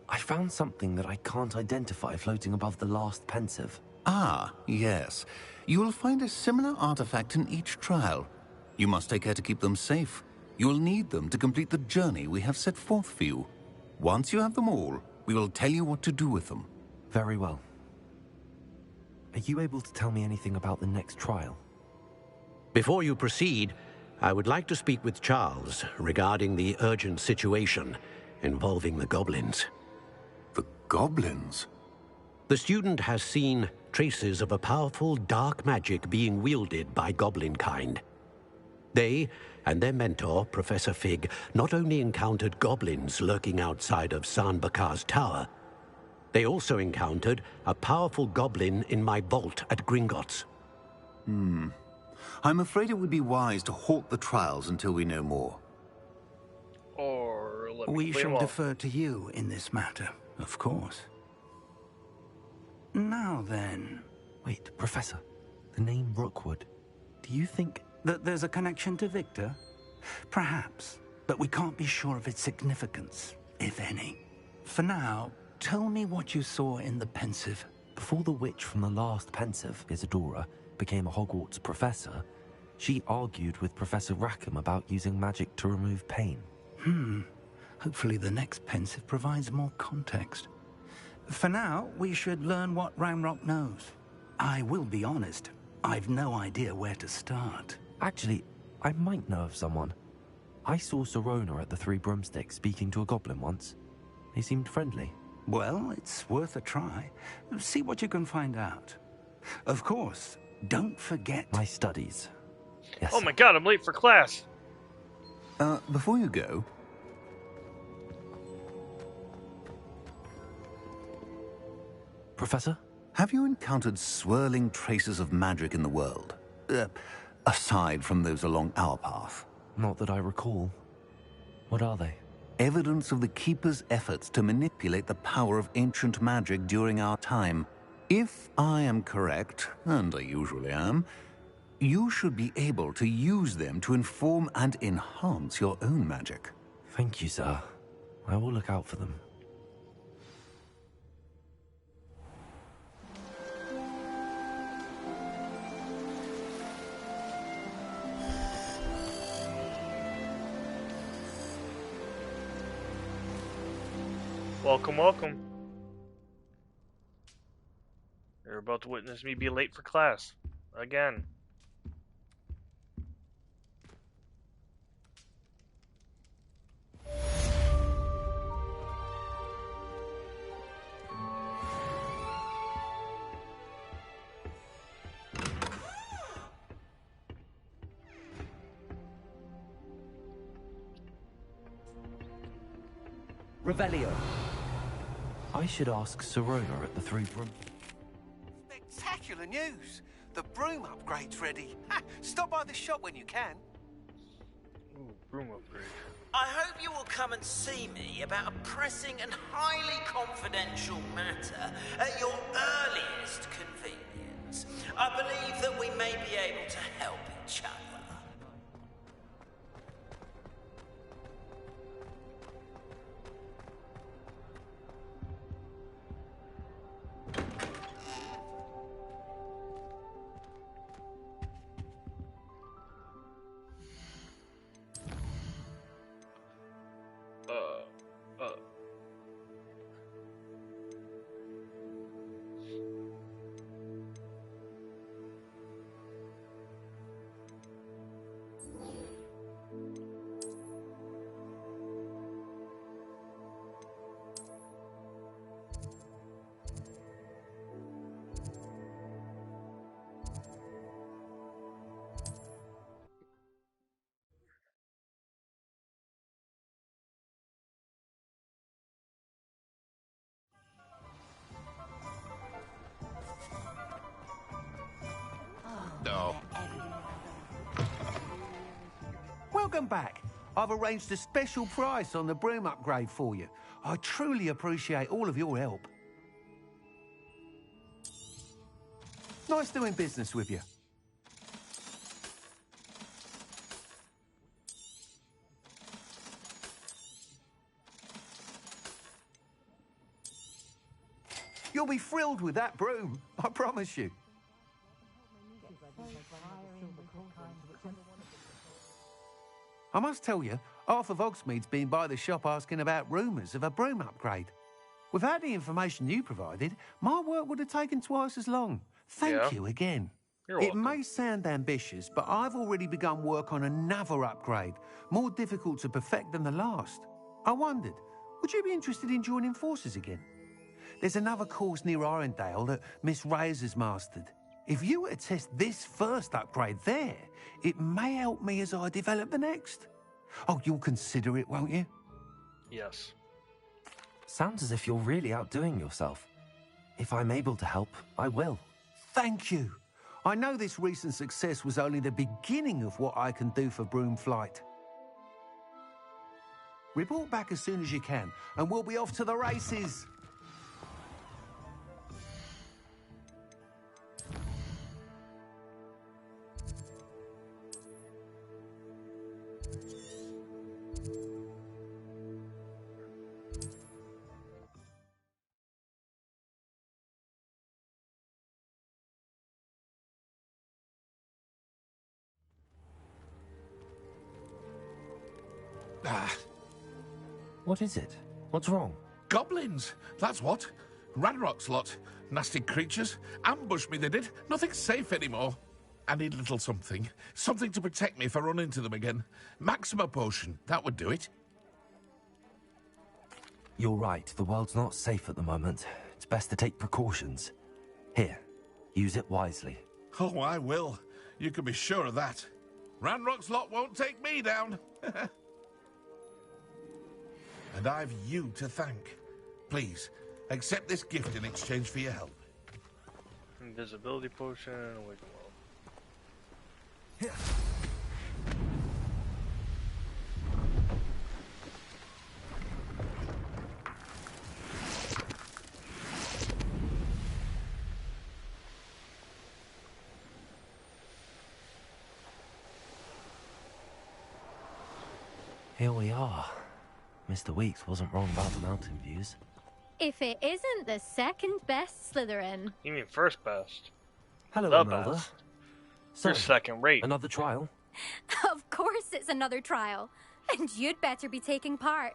I found something that I can't identify floating above the last Pensive. Ah, yes. You will find a similar artifact in each trial. You must take care to keep them safe. You will need them to complete the journey we have set forth for you. Once you have them all, we will tell you what to do with them. Very well. Are you able to tell me anything about the next trial? Before you proceed, I would like to speak with Charles regarding the urgent situation involving the goblins. The goblins? The student has seen traces of a powerful dark magic being wielded by goblin kind. They and their mentor, Professor Fig, not only encountered goblins lurking outside of San Bakar's tower, they also encountered a powerful goblin in my vault at Gringotts. I'm afraid it would be wise to halt the trials until we know more. Or let me We play shall them all. defer to you in this matter, of course. Now then... Wait, Professor. The name Rookwood. Do you think... that there's a connection to Victor? Perhaps, but we can't be sure of its significance, if any. For now, tell me what you saw in the Pensive. Before the witch from the last Pensive, Isadora, became a Hogwarts professor, she argued with Professor Rackham about using magic to remove pain. Hopefully the next Pensive provides more context. For now, we should learn what Ramrock knows. I will be honest, I've no idea where to start. Actually, I might know of someone. I saw Serona at the Three Broomsticks speaking to a goblin once. They seemed friendly. Well, it's worth a try. See what you can find out. Of course, don't forget... my studies. Yes. Oh my god, I'm late for class. Before you go... Professor? Have you encountered swirling traces of magic in the world? Aside from those along our path? Not that I recall. What are they? Evidence of the Keeper's efforts to manipulate the power of ancient magic during our time. If I am correct, and I usually am, you should be able to use them to inform and enhance your own magic. Thank you, sir. I will look out for them. Welcome, welcome. You're about to witness me be late for class. Again. Revelio. I should ask Serona at the Three Broom... Spectacular news! The broom upgrade's ready. Ha! Stop by the shop when you can. Ooh, broom upgrade. I hope you will come and see me about a pressing and highly confidential matter at your earliest convenience. I believe that we may be able to help each other. Oh. Welcome back. I've arranged a special price on the broom upgrade for you. I truly appreciate all of your help. Nice doing business with you. You'll be thrilled with that broom, I promise you. I must tell you, half of Hogsmeade's been by the shop asking about rumours of a broom upgrade. Without the information you provided, my work would have taken twice as long. Thank you again. You're It welcome. may sound ambitious, but I've already begun work on another upgrade, more difficult to perfect than the last. I wondered, would you be interested in joining forces again? There's another course near Arendale that Miss Reyes has mastered. If you were to test this first upgrade there, it may help me as I develop the next. Oh, you'll consider it, won't you? Yes. Sounds as if you're really outdoing yourself. If I'm able to help, I will. Thank you. I know this recent success was only the beginning of what I can do for Broom Flight. Report back as soon as you can, and we'll be off to the races. What is it? What's wrong? Goblins, that's what. Ranrock's lot. Nasty creatures. Ambushed me, they did. Nothing's safe anymore. I need a little something. Something to protect me if I run into them again. Maxima potion, that would do it. You're right, the world's not safe at the moment. It's best to take precautions. Here, use it wisely. Oh, I will. You can be sure of that. Ranrock's lot won't take me down. And I've you to thank. Please, accept this gift in exchange for your help. Invisibility potion, wait a while. Here we are. Mr. Weeks wasn't wrong about the mountain views. If it isn't the second best Slytherin. You mean first best? Hello, The Imelda. best. So, You're second rate. Another trial? Of course it's another trial. And you'd better be taking part.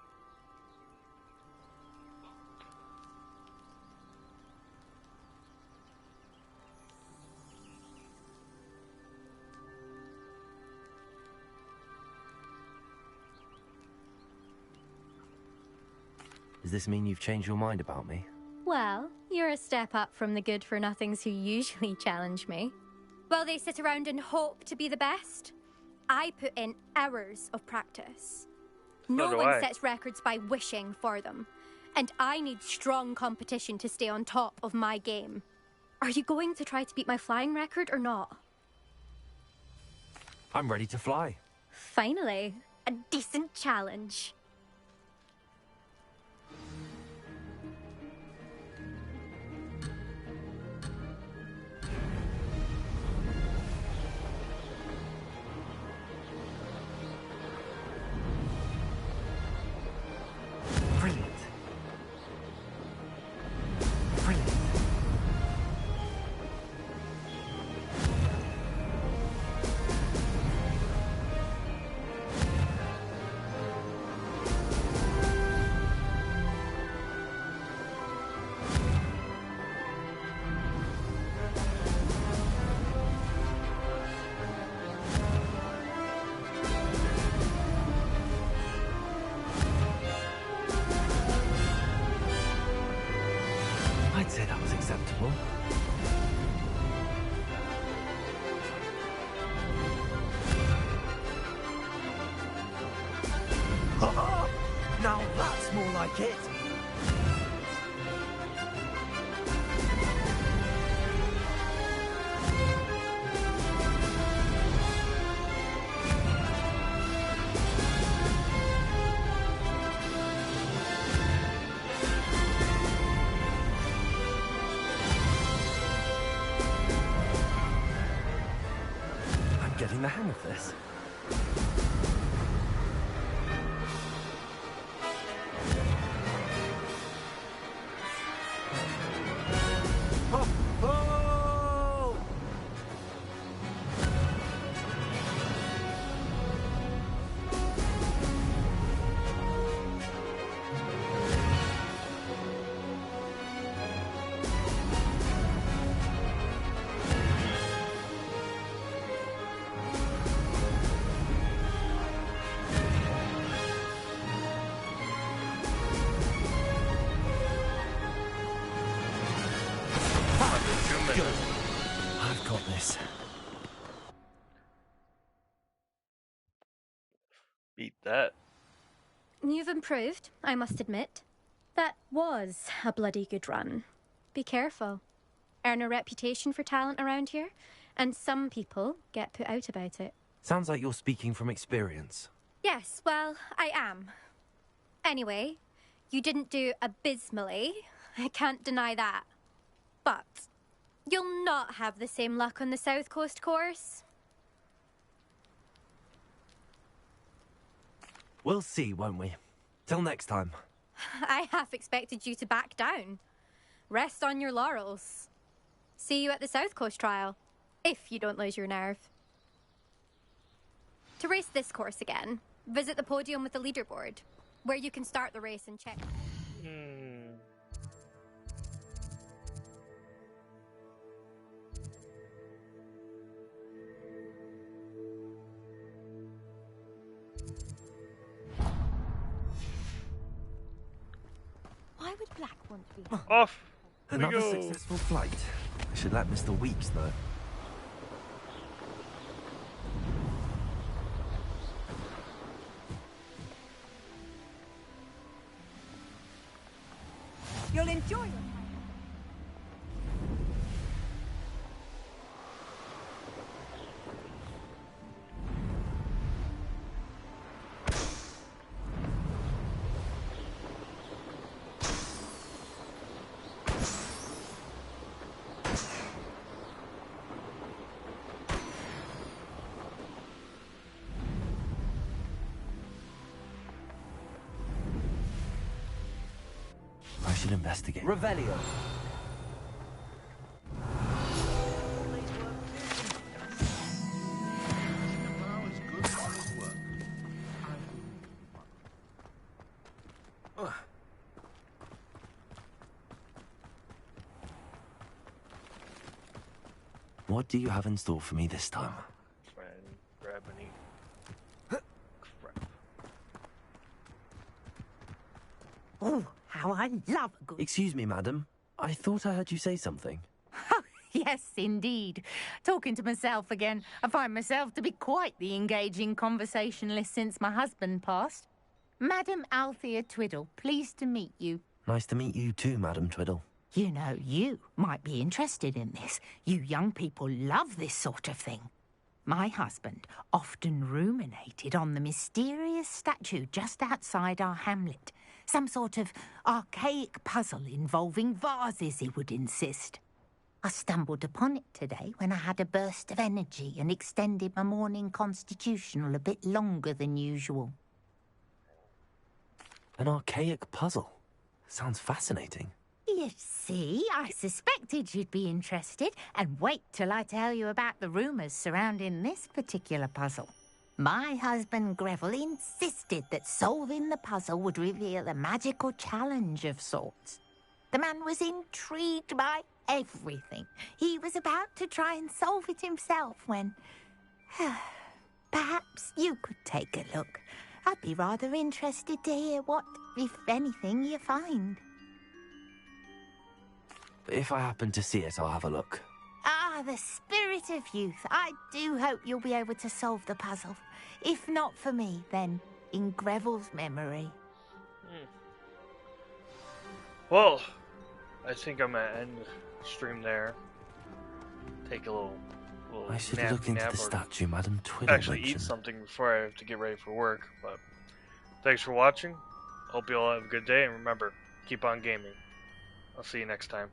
Does this mean you've changed your mind about me? Well, you're a step up from the good-for-nothings who usually challenge me. While they sit around and hope to be the best, I put in hours of practice. No one sets records by wishing for them. And I need strong competition to stay on top of my game. Are you going to try to beat my flying record or not? I'm ready to fly. Finally, a decent challenge. Brilliant. Brilliant. I'd say that was acceptable. Now that's more like it. getting the hang of this. I've got this. Beat that. You've improved, I must admit. That was a bloody good run. Be careful. Earn a reputation for talent around here, and some people get put out about it. Sounds like you're speaking from experience. Yes, well, I am. Anyway, you didn't do abysmally. I can't deny that. But you'll not have the same luck on the South Coast course. We'll see, won't we? Till next time. I half expected you to back down. Rest on your laurels. See you at the South Coast trial, if you don't lose your nerve. To race this course again, visit the podium with the leaderboard, where you can start the race and check. Why would Black want to be Off! Another successful flight. I should let Mr. Weeks know. You'll enjoy it. I should investigate. Revelio. What do you have in store for me this time? Try and grab any crap. Oh, how I love a good... Excuse me, madam. I thought I heard you say something. Yes, indeed. Talking to myself again. I find myself to be quite the engaging conversationalist since my husband passed. Madam Althea Twiddle, pleased to meet you. Nice to meet you too, Madam Twiddle. You know, you might be interested in this. You young people love this sort of thing. My husband often ruminated on the mysterious statue just outside our hamlet. Some sort of archaic puzzle involving vases, he would insist. I stumbled upon it today when I had a burst of energy and extended my morning constitutional a bit longer than usual. An archaic puzzle. Sounds fascinating. You see, I suspected you'd be interested, and wait till I tell you about the rumours surrounding this particular puzzle. My husband Greville insisted that solving the puzzle would reveal a magical challenge of sorts. The man was intrigued by everything. He was about to try and solve it himself when... Perhaps you could take a look. I'd be rather interested to hear what, if anything, you find. If I happen to see it, I'll have a look. Ah, the spirit of youth. I do hope you'll be able to solve the puzzle. If not for me, then in Greville's memory. Well, I think I'm gonna end the stream there. Take a little I should look into the statue Madam Twiddle actually mentioned. eat something before I have to get ready for work. But thanks for watching. Hope you all have a good day, and remember, keep on gaming. I'll see you next time.